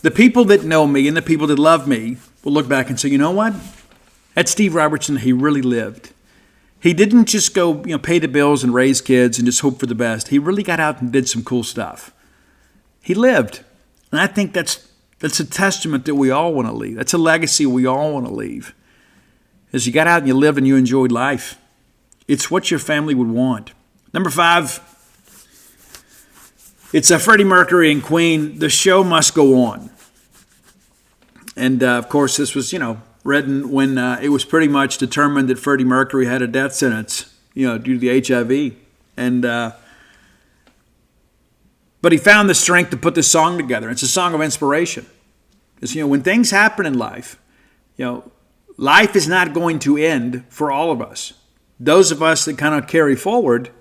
the people that know me and the people that love me will look back and say, you know what? That Steve Robertson, he really lived. He didn't just go, pay the bills and raise kids and just hope for the best. He really got out and did some cool stuff. He lived. And I think that's a testament that we all want to leave. That's a legacy we all want to leave. As you got out and you lived and you enjoyed life. It's what your family would want. Number 5, it's Freddie Mercury and Queen, The Show Must Go On. And, of course, this was, written when it was pretty much determined that Freddie Mercury had a death sentence, due to the HIV. And but he found the strength to put this song together. It's a song of inspiration. Because, when things happen in life, life is not going to end for all of us. Those of us that kind of carry forward,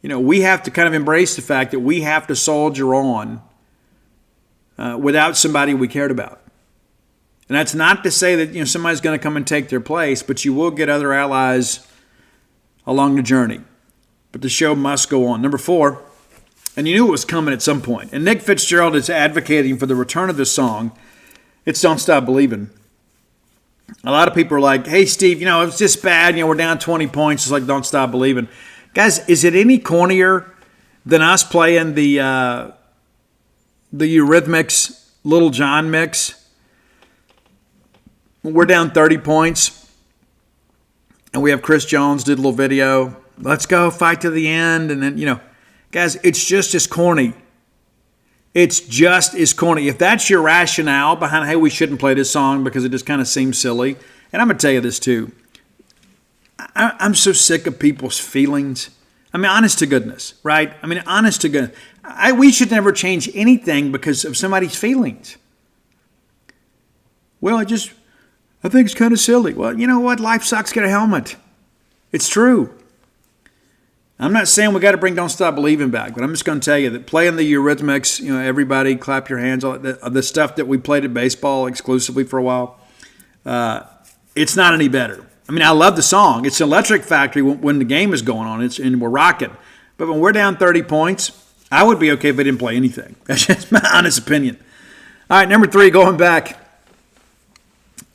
we have to kind of embrace the fact that we have to soldier on without somebody we cared about. And that's not to say that somebody's going to come and take their place, but you will get other allies along the journey. But the show must go on. Number 4, and you knew it was coming at some point. And Nick Fitzgerald is advocating for the return of this song. It's Don't Stop Believing. A lot of people are like, hey, Steve, it's just bad. We're down 20 points. It's like Don't Stop Believing. Guys, is it any cornier than us playing the Eurythmics Little John mix? We're down 30 points, and we have Chris Jones did a little video. Let's go, fight to the end. And then, guys, it's just as corny. It's just as corny. If that's your rationale behind, hey, we shouldn't play this song because it just kind of seems silly. And I'm going to tell you this too. I'm so sick of people's feelings. Honest to goodness, right? Honest to goodness. We should never change anything because of somebody's feelings. Well, I think it's kind of silly. Well, you know what? Life sucks. Get a helmet. It's true. I'm not saying we got to bring Don't Stop Believing back, but I'm just going to tell you that playing the Eurythmics, everybody clap your hands, all the stuff that we played at baseball exclusively for a while, it's not any better. I love the song. It's an electric factory when the game is going on and we're rocking. But when we're down 30 points, I would be okay if they didn't play anything. That's just my honest opinion. All right, number 3, going back.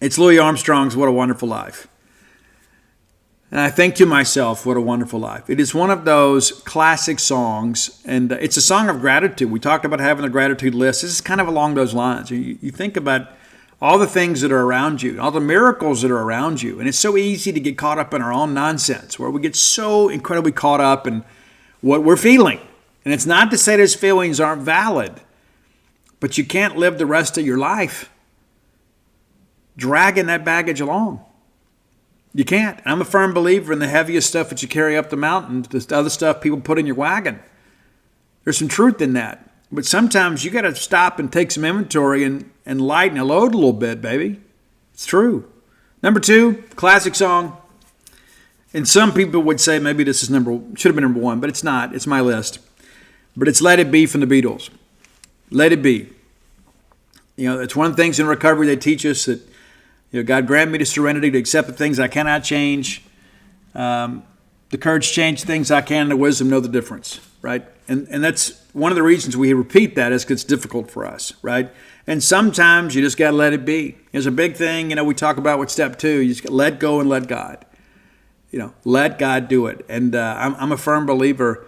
It's Louis Armstrong's What a Wonderful Life. And I think to myself, what a wonderful life. It is one of those classic songs, and it's a song of gratitude. We talked about having a gratitude list. This is kind of along those lines. You think about all the things that are around you, all the miracles that are around you. And it's so easy to get caught up in our own nonsense, where we get so incredibly caught up in what we're feeling. And it's not to say those feelings aren't valid, but you can't live the rest of your life dragging that baggage along. You can't. I'm a firm believer in the heaviest stuff that you carry up the mountain, the other stuff people put in your wagon. There's some truth in that. But sometimes you got to stop and take some inventory and lighten the load a little bit, baby. It's true. Number 2, classic song. And some people would say maybe this is should have been number 1, but it's not. It's my list. But it's Let It Be from the Beatles. Let It Be. It's one of the things in recovery they teach us that, God grant me the serenity to accept the things I cannot change, the courage to change things I can, and the wisdom to know the difference, right? And that's one of the reasons we repeat that is because it's difficult for us, right? And sometimes you just got to let it be. There's a big thing, we talk about with step 2. You just got to let go and let God. Let God do it. And I'm a firm believer.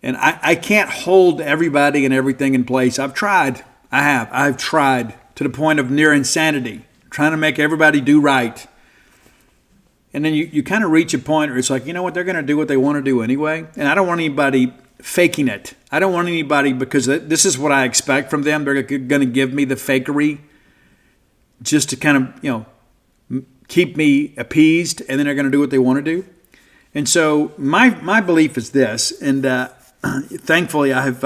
And I can't hold everybody and everything in place. I've tried. I've tried to the point of near insanity, trying to make everybody do right. And then you kind of reach a point where it's like, you know what, they're going to do what they want to do anyway. And I don't want anybody faking it. I don't want anybody, because this is what I expect from them. They're going to give me the fakery just to kind of, keep me appeased, and then they're going to do what they want to do. And so my belief is this, and thankfully I have,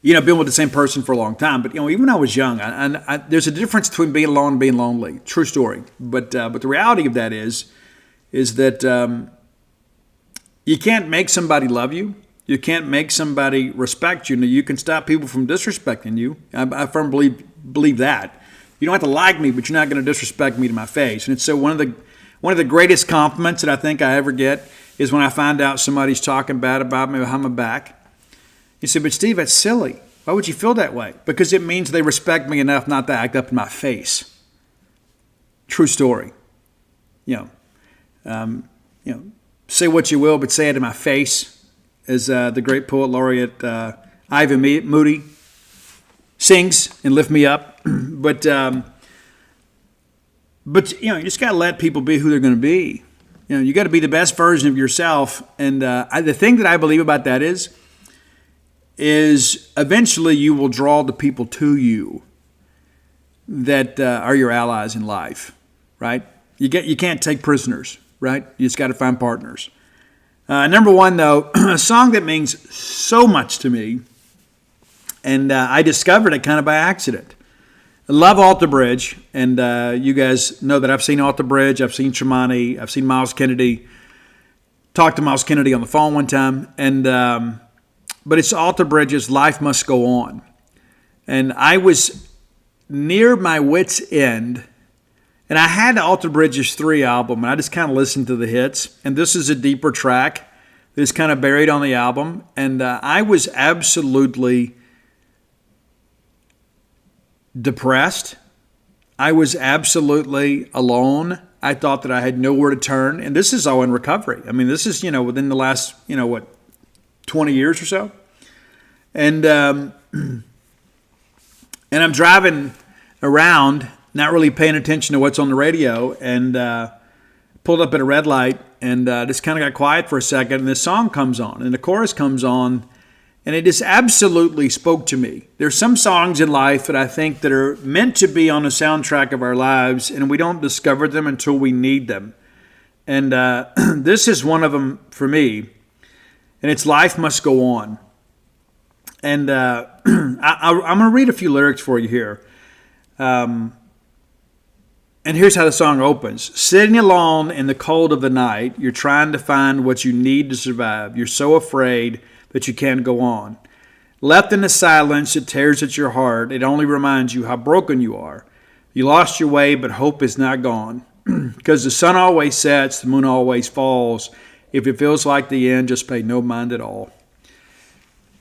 been with the same person for a long time. But, even when I was young, there's a difference between being alone and being lonely. True story. But the reality of that is that you can't make somebody love you. You can't make somebody respect you. Now, you can stop people from disrespecting you. I firmly believe that. You don't have to like me, but you're not going to disrespect me to my face. And so one of the greatest compliments that I think I ever get is when I find out somebody's talking bad about me behind my back. You say, but Steve, that's silly. Why would you feel that way? Because it means they respect me enough not to act up in my face. True story. Say what you will, but say it in my face, as the great poet laureate Ivan Moody sings and Lift Me Up. But you just got to let people be who they're going to be. You got to be the best version of yourself. And the thing that I believe about that is eventually you will draw the people to you that are your allies in life, right? You can't take prisoners, right? You just got to find partners. Number 1, though, a song that means so much to me, and I discovered it kind of by accident. I love Alter Bridge, and you guys know that I've seen Alter Bridge, I've seen Tremonti, I've seen Miles Kennedy. Talked to Miles Kennedy on the phone one time, and but it's Alter Bridge's Life Must Go On. And I was near my wit's end, and I had Alter Bridge's 3 album, and I just kind of listened to the hits, and this is a deeper track that's kind of buried on the album, and I was absolutely depressed. I was absolutely alone. I thought that I had nowhere to turn. And this is all in recovery. I mean, this is, within the last, 20 years or so. And and I'm driving around, not really paying attention to what's on the radio, and pulled up at a red light and just kind of got quiet for a second. And this song comes on, and the chorus comes on. And it just absolutely spoke to me. There's some songs in life that I think that are meant to be on the soundtrack of our lives, and we don't discover them until we need them. And this is one of them for me. And it's Life Must Go On. And I'm going to read a few lyrics for you here. And here's how the song opens. Sitting alone in the cold of the night, you're trying to find what you need to survive. You're so afraid that you can't go on. Left in the silence, it tears at your heart. It only reminds you how broken you are. You lost your way, but hope is not gone. Because the sun always sets, the moon always falls. If it feels like the end, just pay no mind at all.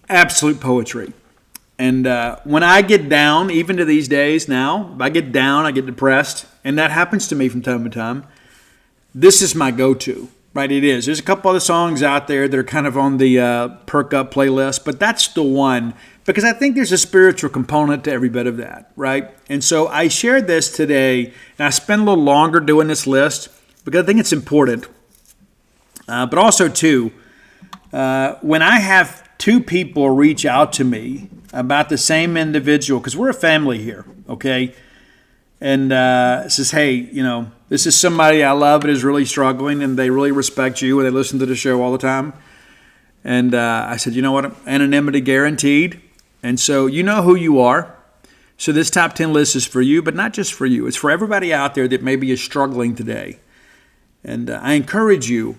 Absolute poetry. And when I get down, even to these days now, if I get down, I get depressed, and that happens to me from time to time, this is my go-to. right? It is. There's a couple other songs out there that are kind of on the perk up playlist, but that's the one because I think there's a spiritual component to every bit of that, right? And so I shared this today, and I spent a little longer doing this list because I think it's important. But also, too, when I have two people reach out to me about the same individual, because we're a family here, okay? And says, hey, this is somebody I love that is really struggling, and they really respect you, and they listen to the show all the time. And I said, you know what? Anonymity guaranteed. And so you know who you are. So this top 10 list is for you, but not just for you. It's for everybody out there that maybe is struggling today. And I encourage you,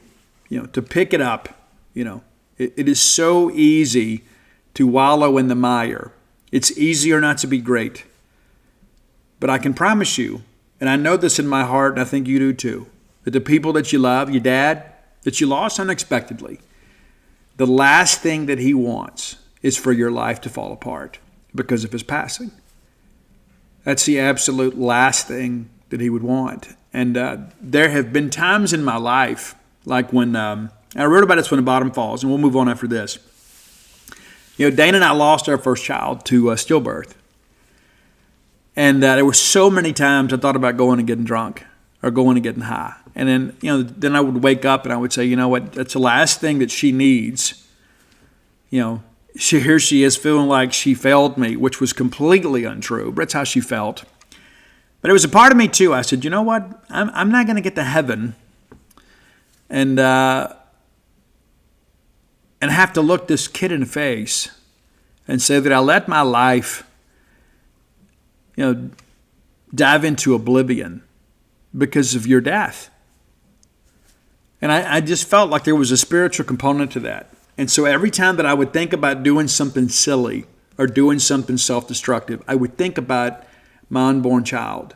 to pick it up. It is so easy to wallow in the mire. It's easier not to be great. But I can promise you, and I know this in my heart, and I think you do too, that the people that you love, your dad, that you lost unexpectedly, the last thing that he wants is for your life to fall apart because of his passing. That's the absolute last thing that he would want. And there have been times in my life, like when I wrote about this when the bottom falls, and we'll move on after this. Dana and I lost our first child to stillbirth. And there were so many times I thought about going and getting drunk or going and getting high. And then, then I would wake up and I would say, you know what, that's the last thing that she needs. Here she is feeling like she failed me, which was completely untrue, but that's how she felt. But it was a part of me too. I said, you know what, I'm not going to get to heaven and have to look this kid in the face and say that I let my life dive into oblivion because of your death. And I just felt like there was a spiritual component to that. And so every time that I would think about doing something silly or doing something self-destructive, I would think about my unborn child.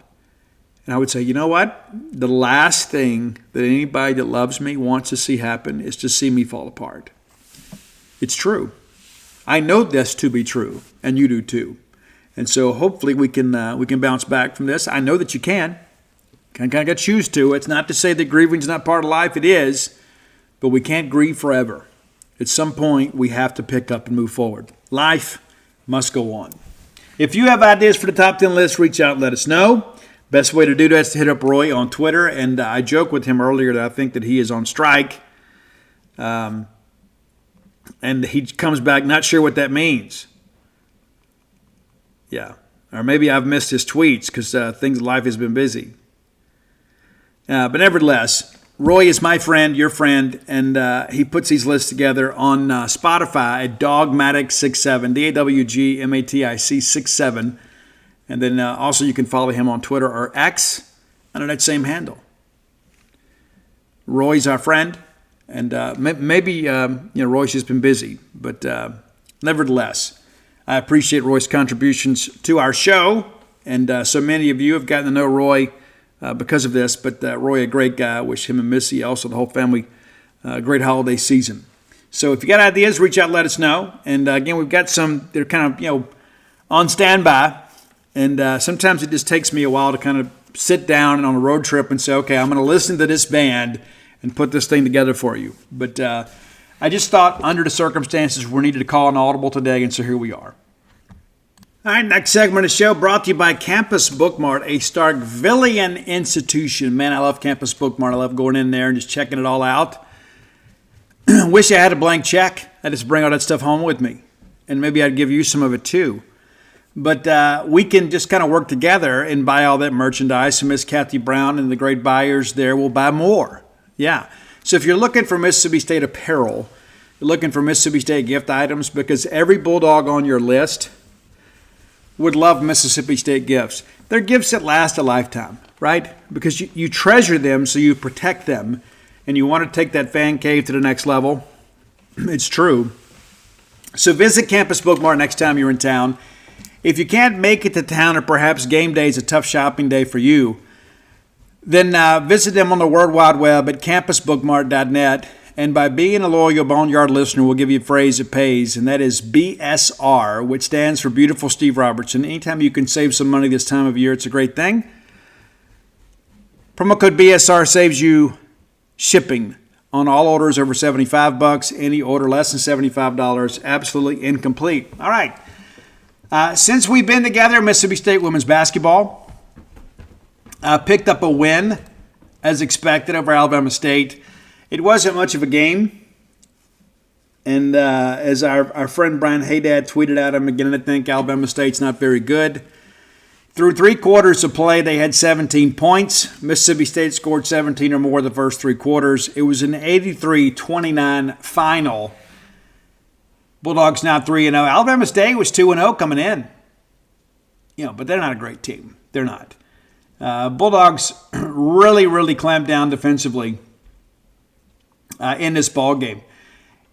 And I would say, you know what? The last thing that anybody that loves me wants to see happen is to see me fall apart. It's true. I know this to be true, and you do too. And so hopefully we can bounce back from this. I know that you can. Kind of choose to. It's not to say that grieving is not part of life. It is. But we can't grieve forever. At some point, we have to pick up and move forward. Life must go on. If you have ideas for the top 10 list, reach out and let us know. Best way to do that is to hit up Roy on Twitter. And I joked with him earlier that I think that he is on strike. And he comes back not sure what that means. Yeah. Or maybe I've missed his tweets because life has been busy. But nevertheless, Roy is my friend, your friend, and he puts these lists together on Spotify at Dogmatic67, DAWGMATIC 67. And then also you can follow him on Twitter or X under that same handle. Roy's our friend, and maybe Roy's just been busy, but nevertheless, I appreciate Roy's contributions to our show, and so many of you have gotten to know Roy because of this, but Roy, a great guy. I wish him and Missy, also the whole family, a great holiday season. So if you got ideas, reach out, let us know. And again, we've got some, they're kind of, on standby. And sometimes it just takes me a while to kind of sit down and on a road trip and say, okay, I'm going to listen to this band and put this thing together for you. But I just thought under the circumstances we needed to call an audible today, and so here we are. All right, next segment of the show brought to you by Campus Bookmart, a Starkvillian institution. Man, I love Campus Bookmart. I love going in there and just checking it all out. Wish I had a blank check. I just bring all that stuff home with me, and maybe I'd give you some of it too. But we can just kind of work together and buy all that merchandise. So Miss Kathy Brown and the great buyers there will buy more. Yeah. So if you're looking for Mississippi State apparel, you're looking for Mississippi State gift items, because every Bulldog on your list would love Mississippi State gifts. They're gifts that last a lifetime, right? Because you treasure them, so you protect them, and you want to take that fan cave to the next level. It's true. So visit Campus Bookmart next time you're in town. If you can't make it to town, or perhaps game day is a tough shopping day for you, then visit them on the World Wide Web at campusbookmart.net. And by being a loyal Boneyard listener, we'll give you a phrase that pays, and that is BSR, which stands for Beautiful Steve Robertson. Anytime you can save some money this time of year, it's a great thing. Promo code BSR saves you shipping on all orders over $75. Any order less than $75, absolutely incomplete. All right. Since we've been together, Mississippi State women's basketball picked up a win, as expected, over Alabama State. It wasn't much of a game. And as our friend Brian Haydad tweeted out, I'm beginning to think Alabama State's not very good. Through 3 quarters of play, they had 17 points. Mississippi State scored 17 or more the first 3 quarters. It was an 83-29 final. Bulldogs now 3-0. Alabama State was 2-0 coming in. But they're not a great team. They're not. Bulldogs really, really clamped down defensively in this ball game.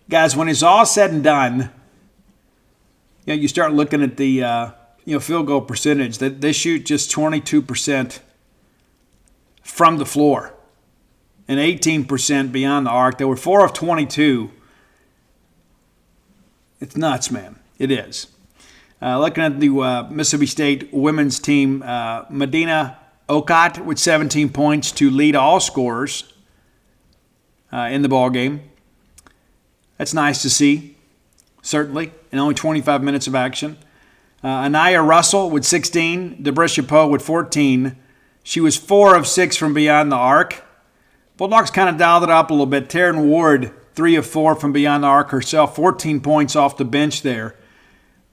Guys, when it's all said and done, you start looking at the field goal percentage. They shoot just 22% from the floor and 18% beyond the arc. They were 4 of 22. It's nuts, man. It is. Looking at the Mississippi State women's team, Medina Okot with 17 points to lead all scorers in the ball game. That's nice to see, certainly, in only 25 minutes of action. Anaya Russell with 16, Debrisha Poe with 14. She was 4 of 6 from beyond the arc. Bulldogs kind of dialed it up a little bit. Taryn Ward, 3 of 4 from beyond the arc herself, 14 points off the bench there.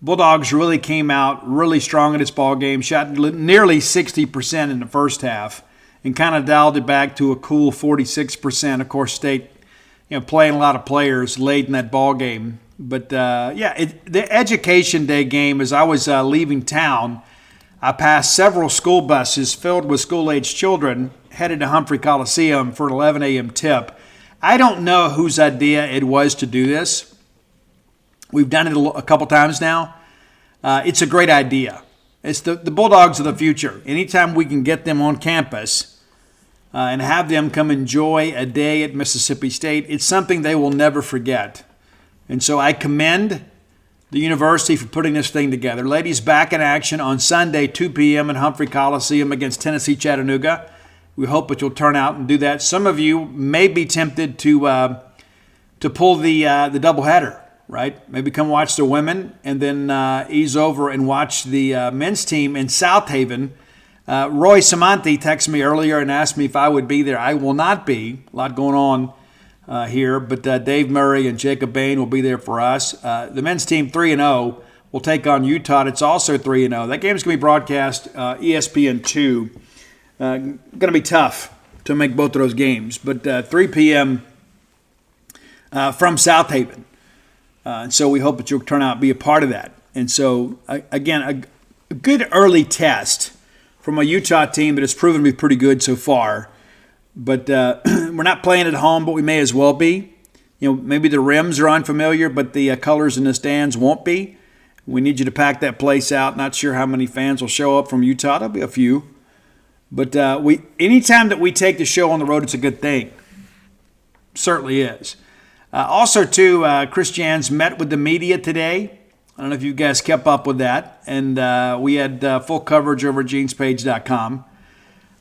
Bulldogs really came out really strong in this ball game, shot nearly 60% in the first half, and kind of dialed it back to a cool 46%. Of course, State playing a lot of players late in that ball game. But, the Education Day game, as I was leaving town, I passed several school buses filled with school-aged children headed to Humphrey Coliseum for an 11 a.m. tip. I don't know whose idea it was to do this. We've done it a couple times now. It's a great idea. It's the Bulldogs of the future. Anytime we can get them on campus and have them come enjoy a day at Mississippi State, it's something they will never forget. And so I commend the university for putting this thing together. Ladies back in action on Sunday, 2 p.m. at Humphrey Coliseum against Tennessee Chattanooga. We hope that you'll turn out and do that. Some of you may be tempted to pull the doubleheader, right? Maybe come watch the women and then ease over and watch the men's team in South Haven. Roy Samanti texted me earlier and asked me if I would be there. I will not be. A lot going on here, but Dave Murray and Jacob Bain will be there for us. The men's team 3-0 will take on Utah. It's also 3-0. That game is going to be broadcast ESPN2. Going to be tough to make both of those games, but 3 p.m. From South Haven. And so we hope that you'll turn out and be a part of that. And so, again, a good early test from a Utah team that has proven to be pretty good so far. But we're not playing at home, but we may as well be. Maybe the rims are unfamiliar, but the colors in the stands won't be. We need you to pack that place out. Not sure how many fans will show up from Utah. There'll be a few. But anytime that we take the show on the road, it's a good thing. Certainly is. Also, too, Chris Jans met with the media today. I don't know if you guys kept up with that. And we had full coverage over at genespage.com.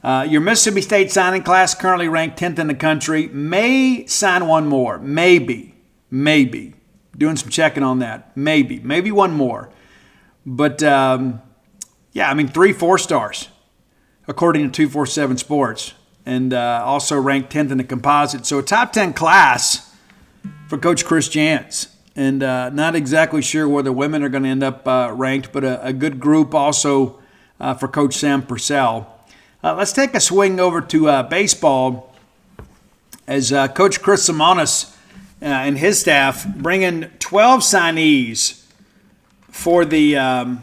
Your Mississippi State signing class, currently ranked 10th in the country, may sign one more. Maybe. Doing some checking on that. Maybe one more. But, 3 4-stars, according to 247 Sports. And also ranked 10th in the composite. So a top 10 class for Coach Chris Jans. And not exactly sure where the women are going to end up ranked, but a good group also for Coach Sam Purcell. Let's take a swing over to baseball as Coach Chris Simonis and his staff bring in 12 signees for the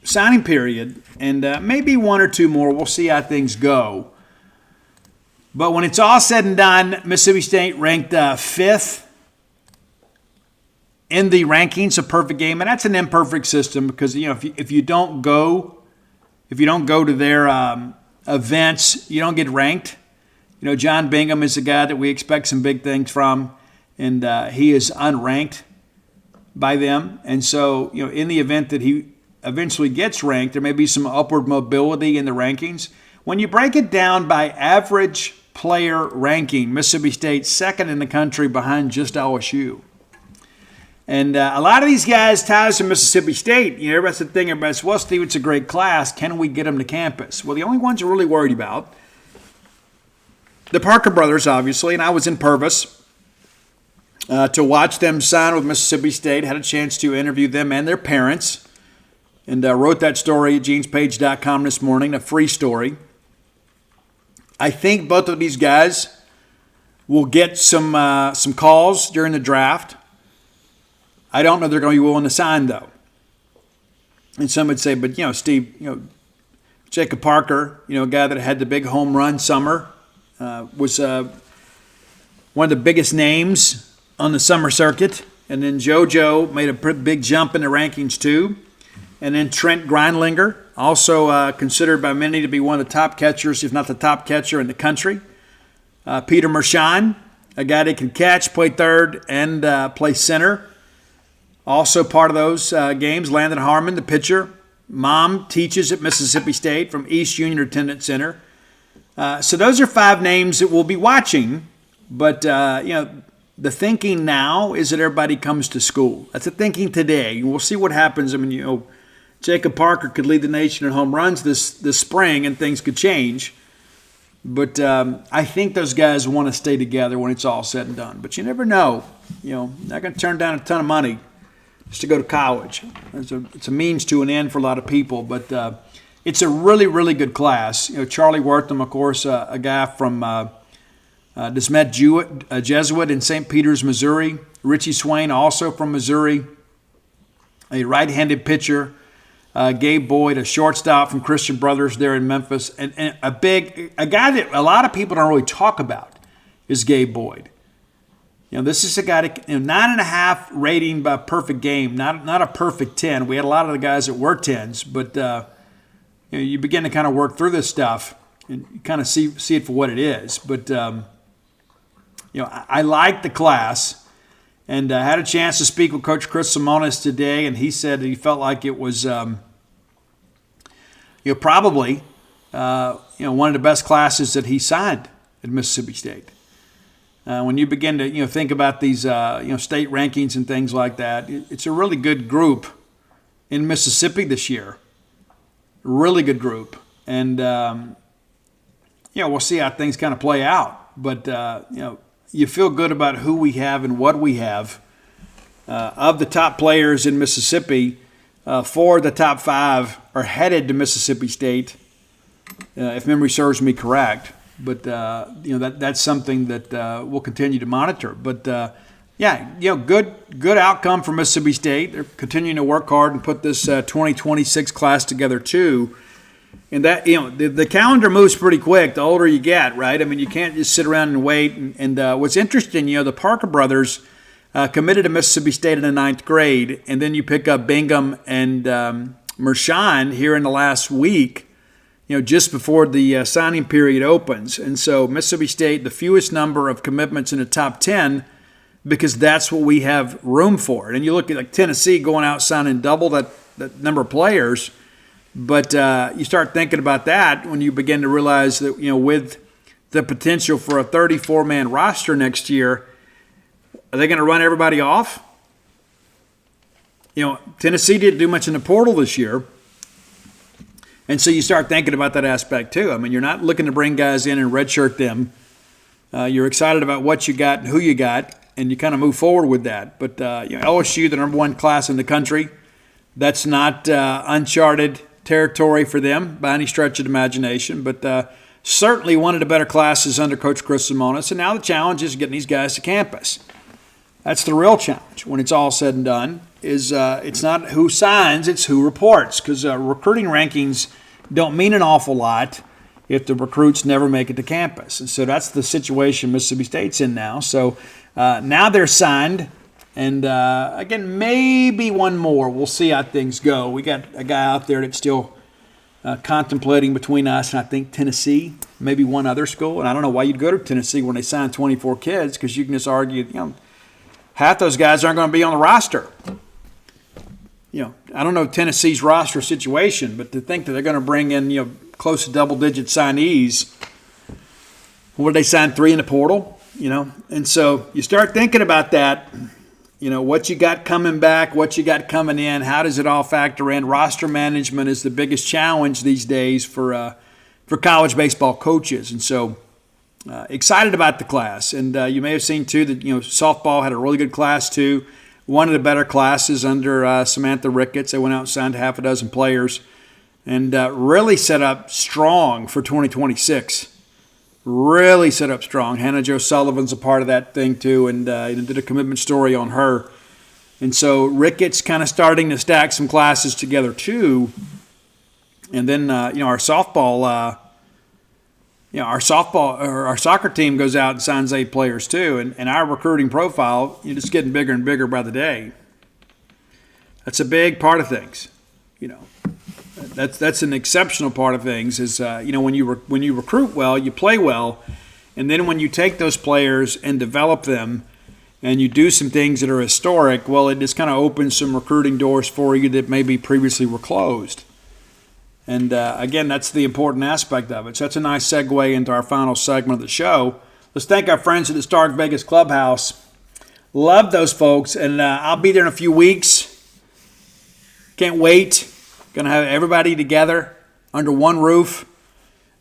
signing period, and maybe 1 or 2 more. We'll see how things go. But when it's all said and done, Mississippi State ranked 5th in the rankings of perfect game, and that's an imperfect system because if you don't go to their events, you don't get ranked. John Bingham is a guy that we expect some big things from, and he is unranked by them. And so, in the event that he eventually gets ranked, there may be some upward mobility in the rankings. When you break it down by average player ranking. Mississippi State second in the country behind just LSU. And a lot of these guys ties to Mississippi State. You know, everybody's thinking, well, Steve, it's a great class. Can we get them to campus? Well, the only ones we're really worried about, the Parker brothers, obviously, and I was in Purvis to watch them sign with Mississippi State. Had a chance to interview them and their parents, and wrote that story at genespage.com this morning, a free story. I think both of these guys will get some calls during the draft. I don't know they're going to be willing to sign, though. And some would say, but, you know, Steve, you know, Jacob Parker, you know, a guy that had the big home run summer, was one of the biggest names on the summer circuit. And then JoJo made a big jump in the rankings, too. And then Trent Grindlinger, also considered by many to be one of the top catchers, if not the top catcher in the country. Peter Mershon, a guy that can catch, play third, and play center. Also part of those games, Landon Harmon, the pitcher. Mom teaches at Mississippi State from East Union Attendance Center. So those are 5 names that we'll be watching. But, you know, the thinking now is that everybody comes to school. That's the thinking today. We'll see what happens. I mean, you know, Jacob Parker could lead the nation in home runs this spring and things could change. But I think those guys want to stay together when it's all said and done. But you never know. You know, they're going to turn down a ton of money just to go to college. It's a means to an end for a lot of people, but it's a really, really good class. You know, Charlie Wortham, of course, a guy from DeSmet Jesuit in St. Peters, Missouri. Richie Swain, also from Missouri, a right-handed pitcher. Gabe Boyd, a shortstop from Christian Brothers there in Memphis, and a guy that a lot of people don't really talk about is Gabe Boyd. You know, this is a guy that, you know, 9.5 rating by perfect game, not a perfect 10. We had a lot of the guys that were 10s, but you know, you begin to kind of work through this stuff and you kind of see it for what it is. But you know, I like the class, and I had a chance to speak with Coach Chris Simonis today, and he said that he felt like it was you know, probably you know, one of the best classes that he signed at Mississippi State. When you begin to, you know, think about these, you know, state rankings and things like that, it's a really good group in Mississippi this year. Really good group. And, you know, we'll see how things kind of play out. But, you know, you feel good about who we have and what we have. Of the top players in Mississippi, 4 of the top 5 are headed to Mississippi State, if memory serves me correct. But, you know, that's something that we'll continue to monitor. But, yeah, you know, good outcome for Mississippi State. They're continuing to work hard and put this 2026 class together, too. And that, you know, the calendar moves pretty quick the older you get, right? I mean, you can't just sit around and wait. And what's interesting, you know, the Parker brothers committed to Mississippi State in the 9th grade, and then you pick up Bingham and Mershon here in the last week, you know, just before the signing period opens. And so Mississippi State, the fewest number of commitments in the top 10, because that's what we have room for. And you look at like Tennessee going out signing double that number of players, but you start thinking about that when you begin to realize that, you know, with the potential for a 34-man roster next year, are they going to run everybody off? You know, Tennessee didn't do much in the portal this year. And so you start thinking about that aspect too. I mean, you're not looking to bring guys in and redshirt them. You're excited about what you got and who you got, and you kind of move forward with that. But you know, LSU, the number 1 class in the country, that's not uncharted territory for them by any stretch of the imagination. But certainly one of the better classes under Coach Chris Simonis. And now the challenge is getting these guys to campus. That's the real challenge when it's all said and done. Is it's not who signs, it's who reports. Because recruiting rankings don't mean an awful lot if the recruits never make it to campus. And so that's the situation Mississippi State's in now. So now they're signed. And, again, maybe one more. We'll see how things go. We got a guy out there that's still contemplating between us and I think Tennessee, maybe one other school. And I don't know why you'd go to Tennessee when they sign 24 kids, because you can just argue, you know, half those guys aren't going to be on the roster. You know, I don't know Tennessee's roster situation, but to think that they're going to bring in, you know, close to double-digit signees, What did they sign? 3 in the portal, And so you start thinking about that, what you got coming back, what you got coming in, how does it all factor in? Roster management is the biggest challenge these days for college baseball coaches. And so excited about the class. And you may have seen, too, that, softball had a really good class, too. One of the better classes under Samantha Ricketts. They went out and signed half a dozen players and really set up strong for 2026. Really set up strong. Hannah Jo Sullivan's a part of that thing, too, and did a commitment story on her. And so Ricketts kind of starting to stack some classes together, too. And then, our softball our soccer team goes out and signs 8 players too, and our recruiting profile just getting bigger and bigger by the day. That's a big part of things, That's an exceptional part of things. Is when you recruit well, you play well, and then when you take those players and develop them, and you do some things that are historic, well, it just kind of opens some recruiting doors for you that maybe previously were closed. And, again, that's the important aspect of it. So that's a nice segue into our final segment of the show. Let's thank our friends at the Stark Vegas Clubhouse. Love those folks, and I'll be there in a few weeks. Can't wait. Going to have everybody together under one roof.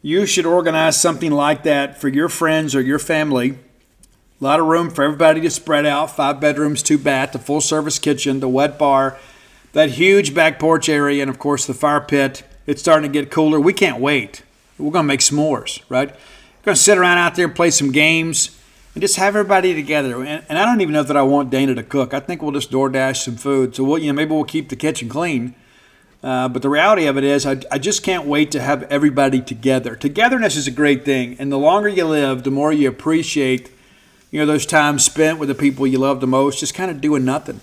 You should organize something like that for your friends or your family. A lot of room for everybody to spread out. 5 bedrooms, 2 baths, a full-service kitchen, the wet bar, that huge back porch area, and, of course, the fire pit. It's starting to get cooler. We can't wait. We're going to make s'mores, right? We're going to sit around out there and play some games and just have everybody together. And I don't even know that I want Dana to cook. I think we'll just DoorDash some food. So maybe we'll keep the kitchen clean. But the reality of it is I just can't wait to have everybody together. Togetherness is a great thing. And the longer you live, the more you appreciate, those times spent with the people you love the most, just kind of doing nothing.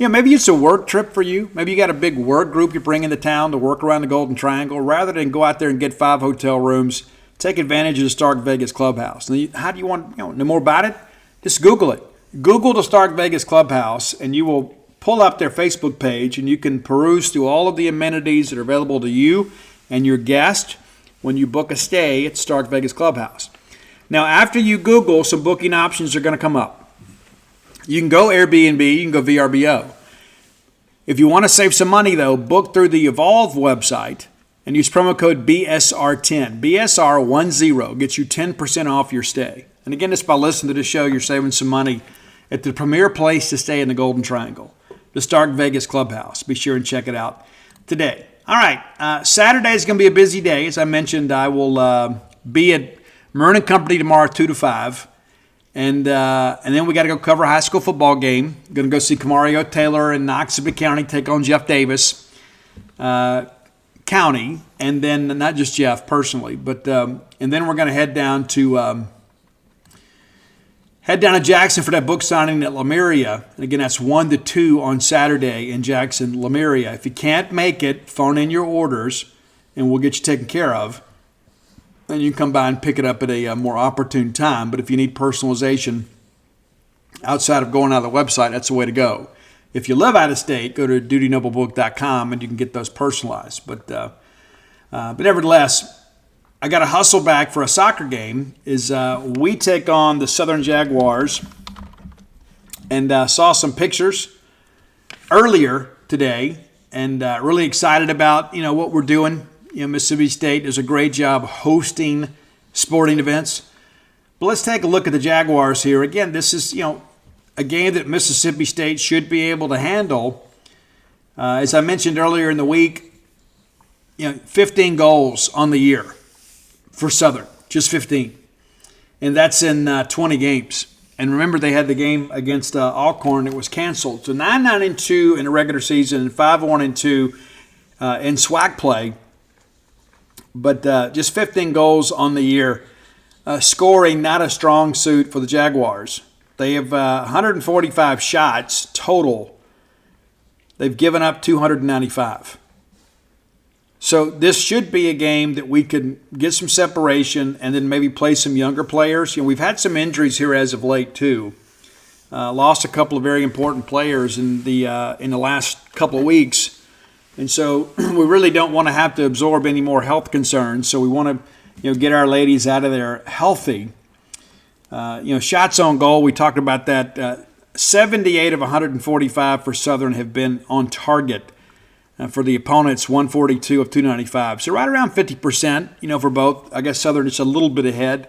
Maybe it's a work trip for you. Maybe you got a big work group you bring into town to work around the Golden Triangle. Rather than go out there and get 5 hotel rooms, take advantage of the Stark Vegas Clubhouse. Now, how do you want to know more about it? Just Google it. Google the Stark Vegas Clubhouse, and you will pull up their Facebook page, and you can peruse through all of the amenities that are available to you and your guest when you book a stay at Stark Vegas Clubhouse. Now, after you Google, some booking options are going to come up. You can go Airbnb, you can go VRBO. If you want to save some money, though, book through the Evolve website and use promo code BSR10. BSR10 gets you 10% off your stay. And again, just by listening to this show, you're saving some money at the premier place to stay in the Golden Triangle, the Stark Vegas Clubhouse. Be sure and check it out today. All right, Saturday is going to be a busy day. As I mentioned, I will be at Marin & Company tomorrow, 2 to 5. And then we got to go cover a high school football game. Going to go see Camario Taylor in Noxubee County take on Jeff Davis County, and then not just Jeff personally, but and then we're going to head down to Jackson for that book signing at Lemuria. And again, that's 1 to 2 on Saturday in Jackson, Lemuria. If you can't make it, phone in your orders, and we'll get you taken care of. And you can come by and pick it up at a more opportune time. But if you need personalization outside of going out of the website, that's the way to go. If you live out of state, go to dutynoblebook.com and you can get those personalized. But nevertheless, I got to hustle back for a soccer game. We take on the Southern Jaguars, and saw some pictures earlier today, and really excited about what we're doing. Mississippi State does a great job hosting sporting events. But let's take a look at the Jaguars here. Again, this is, a game that Mississippi State should be able to handle. As I mentioned earlier in the week, 15 goals on the year for Southern, just 15. And that's in 20 games. And remember, they had the game against Alcorn that was canceled. So 9-9-2 in the regular season and 5-1-2 in SWAC play. But just 15 goals on the year. Scoring not a strong suit for the Jaguars. They have 145 shots total. They've given up 295. So this should be a game that we could get some separation and then maybe play some younger players. We've had some injuries here as of late too. Lost a couple of very important players in the last couple of weeks. And so we really don't want to have to absorb any more health concerns. So we want to get our ladies out of there healthy. Shots on goal, we talked about that. 78 of 145 for Southern have been on target. For the opponents, 142 of 295. So right around 50%, for both. I guess Southern is a little bit ahead.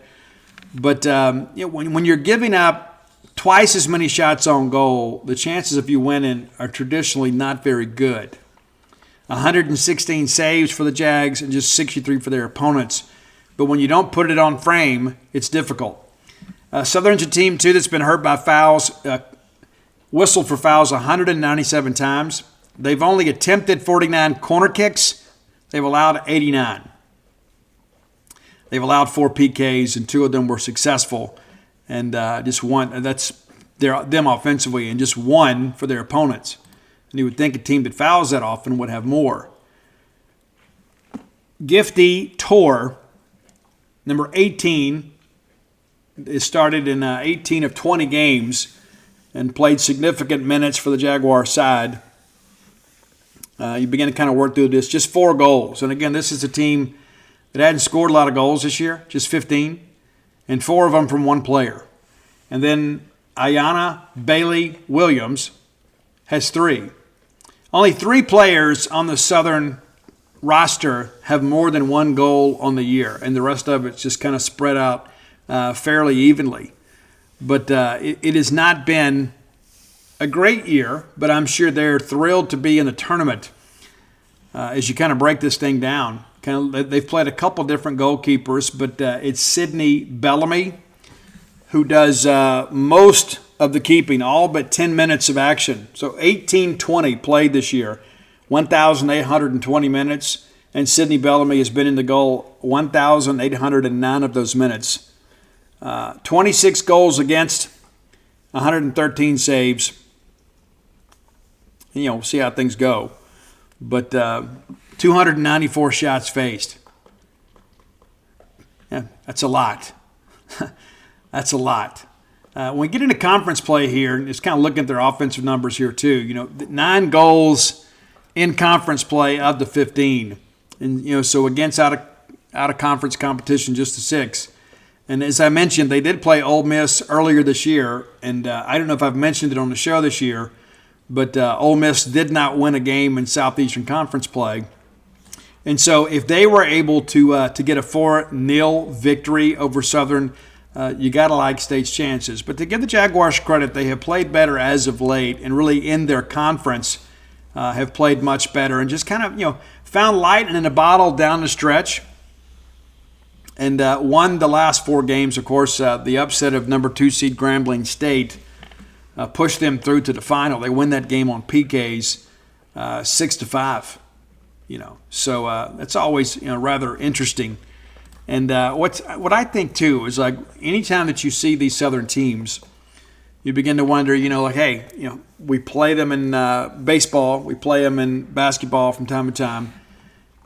But when you're giving up twice as many shots on goal, the chances of you winning are traditionally not very good. 116 saves for the Jags and just 63 for their opponents. But when you don't put it on frame, it's difficult. Southern's a team, too, that's been hurt by fouls, whistled for fouls 197 times. They've only attempted 49 corner kicks. They've allowed 89. They've allowed 4 PKs, and 2 of them were successful. And just one, that's them offensively, and just 1 for their opponents. And you would think a team that fouls that often would have more. Gifty Tor, number 18, is started in 18 of 20 games and played significant minutes for the Jaguar side. You begin to kind of work through this. Just 4 goals. And again, this is a team that hadn't scored a lot of goals this year, just 15, and 4 of them from one player. And then Ayanna Bailey Williams has 3. Only 3 players on the Southern roster have more than 1 goal on the year, and the rest of it's just kind of spread out fairly evenly. But it has not been a great year, but I'm sure they're thrilled to be in the tournament as you kind of break this thing down. They've played a couple different goalkeepers, but it's Sydney Bellamy who does most of the keeping, all but 10 minutes of action. So 1820 played this year, 1,820 minutes, and Sydney Bellamy has been in the goal 1,809 of those minutes. 26 goals against, 113 saves. We'll see how things go. But 294 shots faced. Yeah, that's a lot. That's a lot. When we get into conference play here, and just kind of looking at their offensive numbers here too, 9 goals in conference play of the 15. And, so against out of conference competition, just the 6. And as I mentioned, they did play Ole Miss earlier this year, and I don't know if I've mentioned it on the show this year, but Ole Miss did not win a game in Southeastern Conference play. And so if they were able to get a 4-0 victory over Southern, you got to like State's chances. But to give the Jaguars credit, they have played better as of late, and really in their conference have played much better, and just kind of found lightning in a bottle down the stretch. And won the last 4 games. Of course, the upset of number 2 seed Grambling State pushed them through to the final. They win that game on PKs 6-5. So that's always rather interesting. And what I think too is, like, anytime that you see these Southern teams, you begin to wonder, hey, we play them in baseball, we play them in basketball from time to time.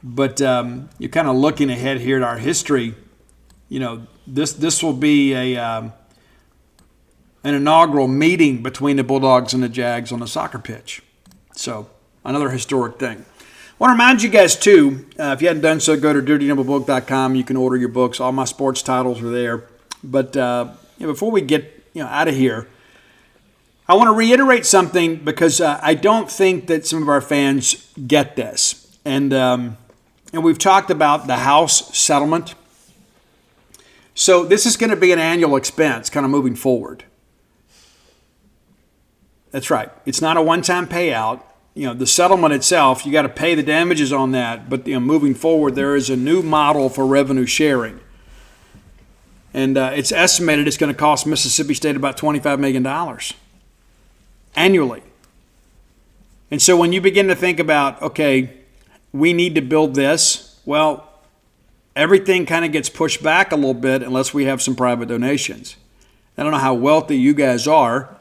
But you're kind of looking ahead here at our history. This will be an inaugural meeting between the Bulldogs and the Jags on the soccer pitch. So another historic thing. I want to remind you guys, too, if you hadn't done so, go to dirtynumblerbook.com. You can order your books. All my sports titles are there. But before we get out of here, I want to reiterate something, because I don't think that some of our fans get this. And we've talked about the House settlement. So this is going to be an annual expense kind of moving forward. That's right. It's not a one-time payout. The settlement itself, you got to pay the damages on that. But moving forward, there is a new model for revenue sharing. And it's estimated it's going to cost Mississippi State about $25 million annually. And so when you begin to think about, okay, we need to build this, well, everything kind of gets pushed back a little bit unless we have some private donations. I don't know how wealthy you guys are,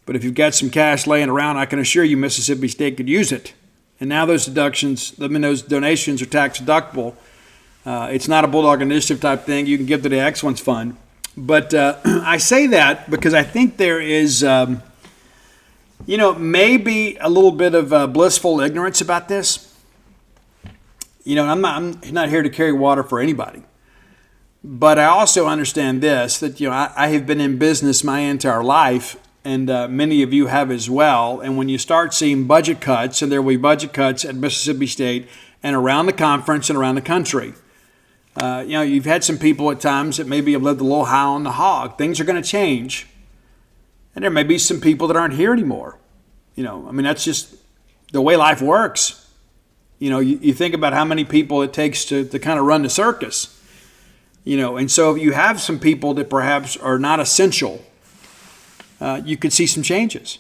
but if you've got some cash laying around, I can assure you Mississippi State could use it. And now those those donations are tax deductible. It's not a Bulldog Initiative type thing. You can give to the Excellence Fund. But I say that because I think there is, maybe a little bit of blissful ignorance about this. I'm not here to carry water for anybody. But I also understand this, that I have been in business my entire life, and many of you have as well. And when you start seeing budget cuts, and there will be budget cuts at Mississippi State and around the conference and around the country, you've had some people at times that maybe have lived a little high on the hog. Things are going to change. And there may be some people that aren't here anymore. That's just the way life works. You think about how many people it takes to kind of run the circus. And so if you have some people that perhaps are not essential, you could see some changes.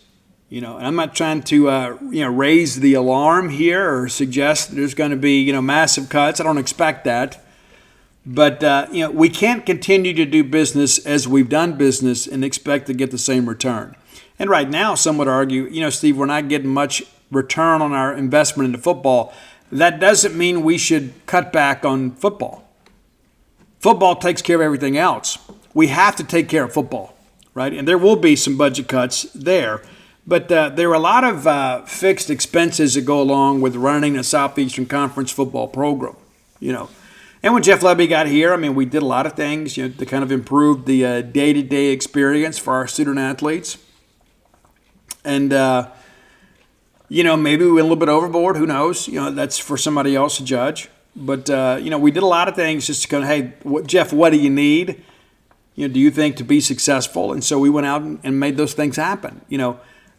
And I'm not trying to raise the alarm here or suggest that there's going to be massive cuts. I don't expect that. But, we can't continue to do business as we've done business and expect to get the same return. And right now, some would argue, Steve, we're not getting much return on our investment into football. That doesn't mean we should cut back on football. Football takes care of everything else. We have to take care of football, right? And there will be some budget cuts there. But there are a lot of fixed expenses that go along with running a Southeastern Conference football program, And when Jeff Lebby got here, we did a lot of things, to kind of improve the day-to-day experience for our student athletes. And, maybe we went a little bit overboard. Who knows? That's for somebody else to judge. But, we did a lot of things just to kind of, hey, Jeff, what do you need? Do you think to be successful? And so we went out and made those things happen,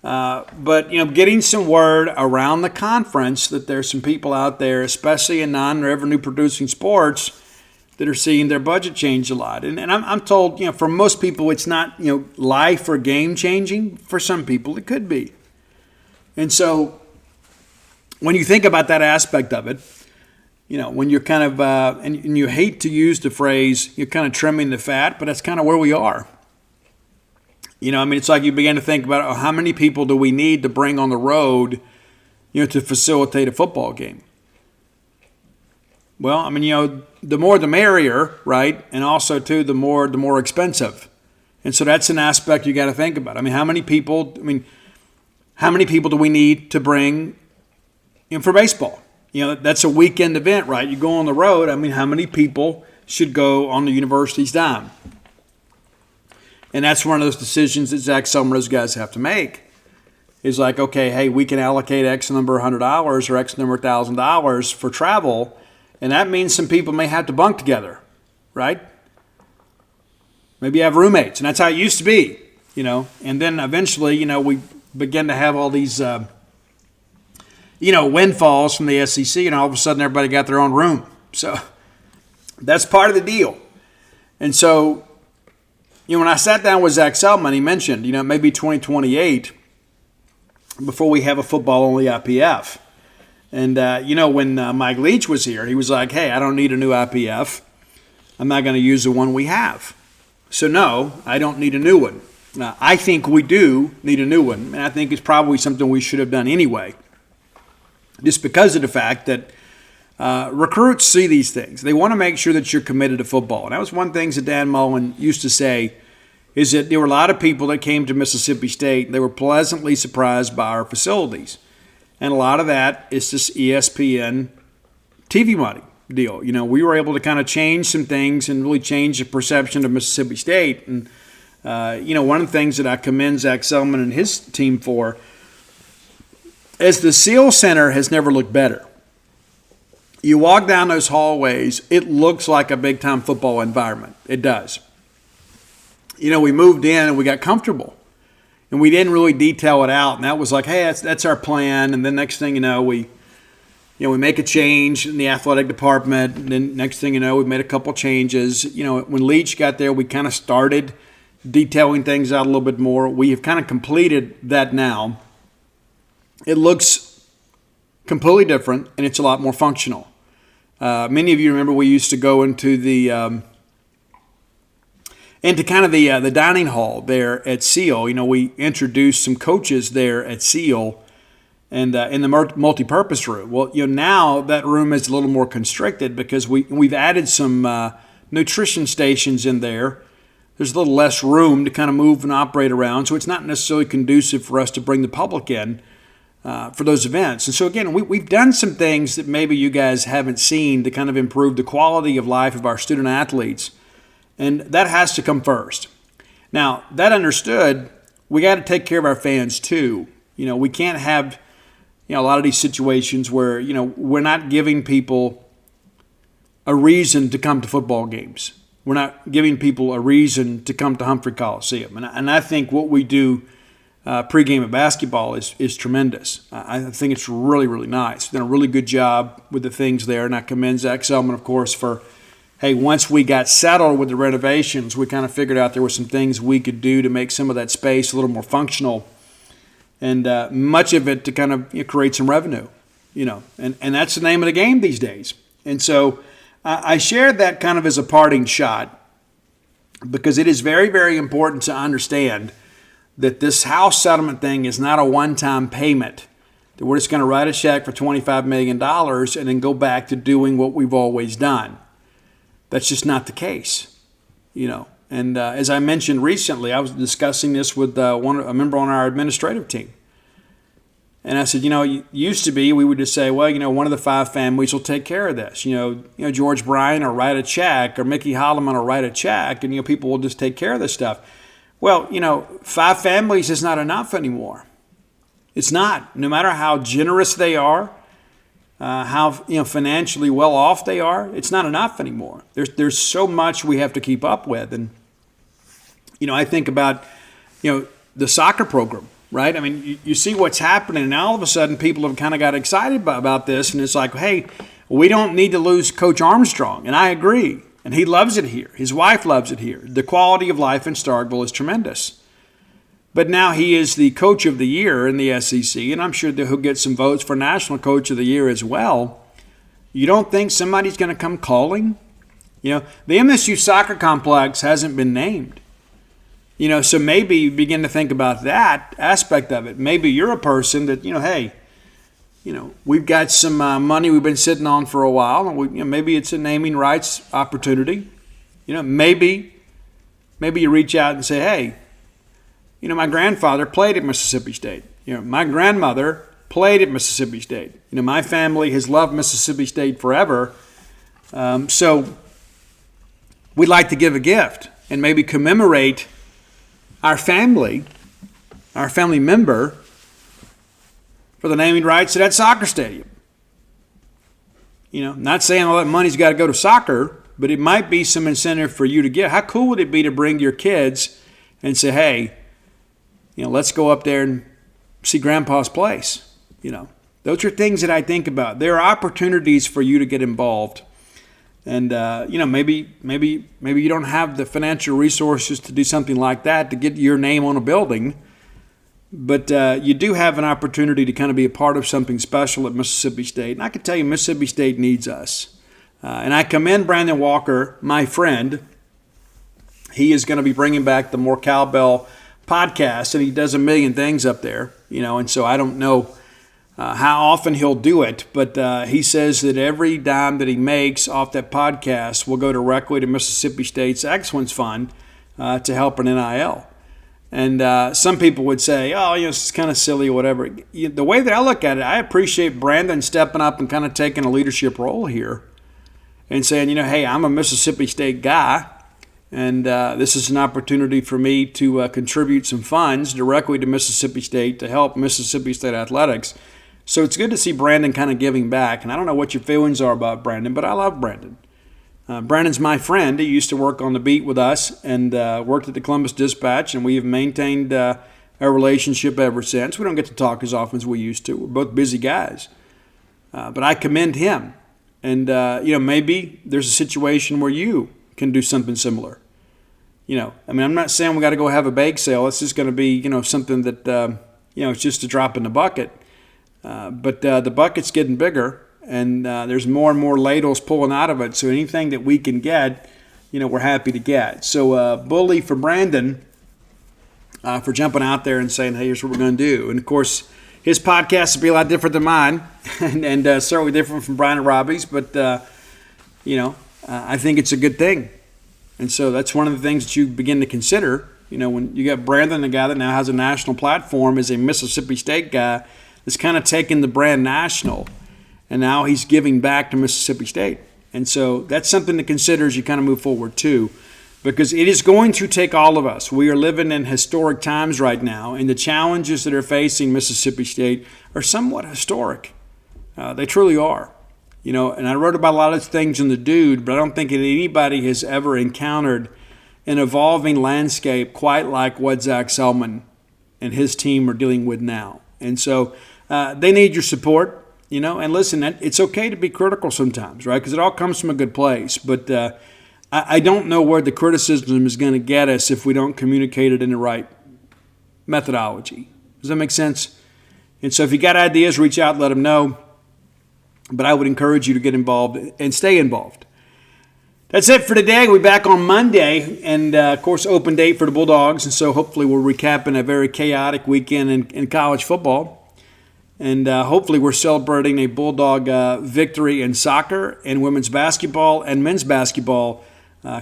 But getting some word around the conference that there's some people out there, especially in non-revenue producing sports, that are seeing their budget change a lot. And I'm told, for most people, it's not, life or game changing. For some people, it could be. And so when you think about that aspect of it, when you're kind of, and you hate to use the phrase, you're kind of trimming the fat, but that's kind of where we are. It's like you begin to think about how many people do we need to bring on the road, to facilitate a football game. Well, the more the merrier, right? And also, too, the more expensive. And so that's an aspect you got to think about. How many people do we need to bring in for baseball? That's a weekend event, right? You go on the road. How many people should go on the university's dime? And that's one of those decisions that Zach Summer, those guys have to make. Is like, okay, hey, we can allocate X number of $100 or X number of $1,000 for travel, and that means some people may have to bunk together, right? Maybe you have roommates, and that's how it used to be, And then eventually, we begin to have all these, windfalls from the SEC, and all of a sudden everybody got their own room. So that's part of the deal. And so, when I sat down with Zach Selman, he mentioned, maybe 2028 before we have a football-only IPF. And, when Mike Leach was here, he was like, hey, I don't need a new IPF. I'm not going to use the one we have. So, no, I don't need a new one. Now, I think we do need a new one, and I think it's probably something we should have done anyway, just because of the fact that recruits see these things. They want to make sure that you're committed to football. And that was one thing that Dan Mullen used to say, is that there were a lot of people that came to Mississippi State. They were pleasantly surprised by our facilities. And a lot of that is this ESPN TV money deal. We were able to kind of change some things and really change the perception of Mississippi State. And, one of the things that I commend Zach Selman and his team for is the SEAL Center has never looked better. You walk down those hallways, it looks like a big-time football environment. It does. We moved in and we got comfortable. And we didn't really detail it out. And that was like, hey, that's our plan. And then next thing you know, we make a change in the athletic department. And then next thing you know, we made a couple changes. When Leach got there, we kind of started detailing things out a little bit more. We have kind of completed that now. It looks completely different, and it's a lot more functional. Many of you remember we used to go into the dining hall there at SEAL. We introduced some coaches there at SEAL and in the multi-purpose room. Well, now that room is a little more constricted because we've added some nutrition stations in there. There's a little less room to kind of move and operate around, so it's not necessarily conducive for us to bring the public in for those events. And so, again, we've done some things that maybe you guys haven't seen to kind of improve the quality of life of our student athletes And that has to come first. Now, that understood, we got to take care of our fans too. We can't have, a lot of these situations where, we're not giving people a reason to come to football games. We're not giving people a reason to come to Humphrey Coliseum. And I think what we do pregame at basketball is tremendous. I think it's really, really nice. Done a really good job with the things there, and I commend Zach Selman, of course, for, hey, once we got settled with the renovations, we kind of figured out there were some things we could do to make some of that space a little more functional, and much of it to kind of create some revenue, and that's the name of the game these days. And so I shared that kind of as a parting shot because it is very, very important to understand that this house settlement thing is not a one-time payment, that we're just going to write a check for $25 million and then go back to doing what we've always done. That's just not the case, And as I mentioned recently, I was discussing this with a member on our administrative team. And I said, it used to be we would just say, well, one of the 5 families will take care of this. George Bryan will write a check, or Mickey Holloman will write a check, and people will just take care of this stuff. Well, 5 families is not enough anymore. It's not. No matter how generous they are, how financially well off they are, it's not enough anymore. There's so much we have to keep up with, and I think about the soccer program, right? I mean, you see what's happening, and all of a sudden people have kind of got excited about this, and it's like, hey, we don't need to lose Coach Armstrong, and I agree. And he loves it here. His wife loves it here. The quality of life in Starkville is tremendous. But now he is the coach of the year in the SEC, and I'm sure that he'll get some votes for National Coach of the Year as well. You don't think somebody's going to come calling? The MSU soccer complex hasn't been named. So maybe you begin to think about that aspect of it. Maybe you're a person that, hey, we've got some money we've been sitting on for a while, and maybe it's a naming rights opportunity. Maybe you reach out and say, hey, my grandfather played at Mississippi State. My grandmother played at Mississippi State. My family has loved Mississippi State forever. So we'd like to give a gift and maybe commemorate our family member for the naming rights to that soccer stadium. Not saying all that money's got to go to soccer, but it might be some incentive for you to get. How cool would it be to bring your kids and say, hey, let's go up there and see Grandpa's place. Those are things that I think about. There are opportunities for you to get involved. And, maybe you don't have the financial resources to do something like that, to get your name on a building. But you do have an opportunity to kind of be a part of something special at Mississippi State. And I can tell you Mississippi State needs us. And I commend Brandon Walker, my friend. He is going to be bringing back the More Cowbell podcast, and he does a million things up there, and so I don't know how often he'll do it, but he says that every dime that he makes off that podcast will go directly to Mississippi State's Excellence Fund to help an NIL. And some people would say, oh, it's kind of silly or whatever. The way that I look at it, I appreciate Brandon stepping up and kind of taking a leadership role here and saying, hey, I'm a Mississippi State guy, and this is an opportunity for me to contribute some funds directly to Mississippi State to help Mississippi State athletics. So it's good to see Brandon kind of giving back. And I don't know what your feelings are about Brandon, but I love Brandon. Brandon's my friend. He used to work on the beat with us and worked at the Columbus Dispatch, and we have maintained our relationship ever since. We don't get to talk as often as we used to. We're both busy guys. But I commend him. And, maybe there's a situation where you can do something similar. I'm not saying we got to go have a bake sale. It's just going to be, something that, it's just a drop in the bucket. But the bucket's getting bigger, and there's more and more ladles pulling out of it. So anything that we can get, we're happy to get. So bully for Brandon for jumping out there and saying, hey, here's what we're going to do. And, of course, his podcast will be a lot different than mine and certainly different from Brian and Robbie's. But, I think it's a good thing. And so that's one of the things that you begin to consider, when you got Brandon, the guy that now has a national platform, is a Mississippi State guy that's kind of taken the brand national, and now he's giving back to Mississippi State. And so that's something to consider as you kind of move forward too. because it is going to take all of us. We are living in historic times right now, and the challenges that are facing Mississippi State are somewhat historic. They truly are. And I wrote about a lot of things in The Dude, but I don't think that anybody has ever encountered an evolving landscape quite like what Zach Selman and his team are dealing with now. And so they need your support, and listen, it's okay to be critical sometimes, right? Because it all comes from a good place. But I don't know where the criticism is going to get us if we don't communicate it in the right methodology. Does that make sense? And so if you got ideas, reach out, let them know. But I would encourage you to get involved and stay involved. That's it for today. We'll be back on Monday, and of course, open date for the Bulldogs. And so hopefully we're recapping a very chaotic weekend in college football. And hopefully we're celebrating a Bulldog victory in soccer and women's basketball and men's basketball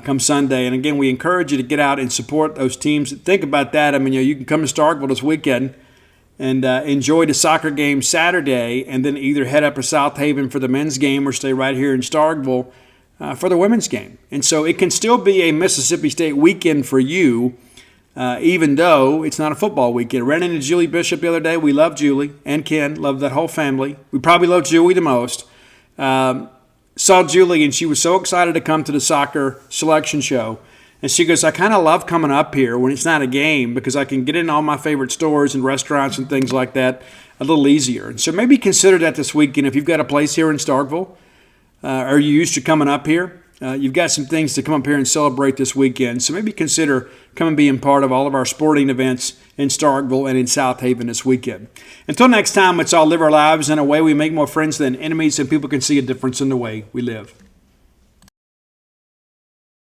come Sunday. And again, we encourage you to get out and support those teams. Think about that. I mean, you can come to Starkville this weekend and enjoy the soccer game Saturday, and then either head up to South Haven for the men's game or stay right here in Starkville for the women's game. And so it can still be a Mississippi State weekend for you, even though it's not a football weekend. Ran into Julie Bishop the other day. We love Julie and Ken. Love that whole family. We probably love Julie the most. Saw Julie, and she was so excited to come to the soccer selection show. And she goes, I kind of love coming up here when it's not a game because I can get in all my favorite stores and restaurants and things like that a little easier. And so maybe consider that this weekend if you've got a place here in Starkville or you used to coming up here. You've got some things to come up here and celebrate this weekend. So maybe consider coming being part of all of our sporting events in Starkville and in South Haven this weekend. Until next time, let's all live our lives in a way we make more friends than enemies and people can see a difference in the way we live.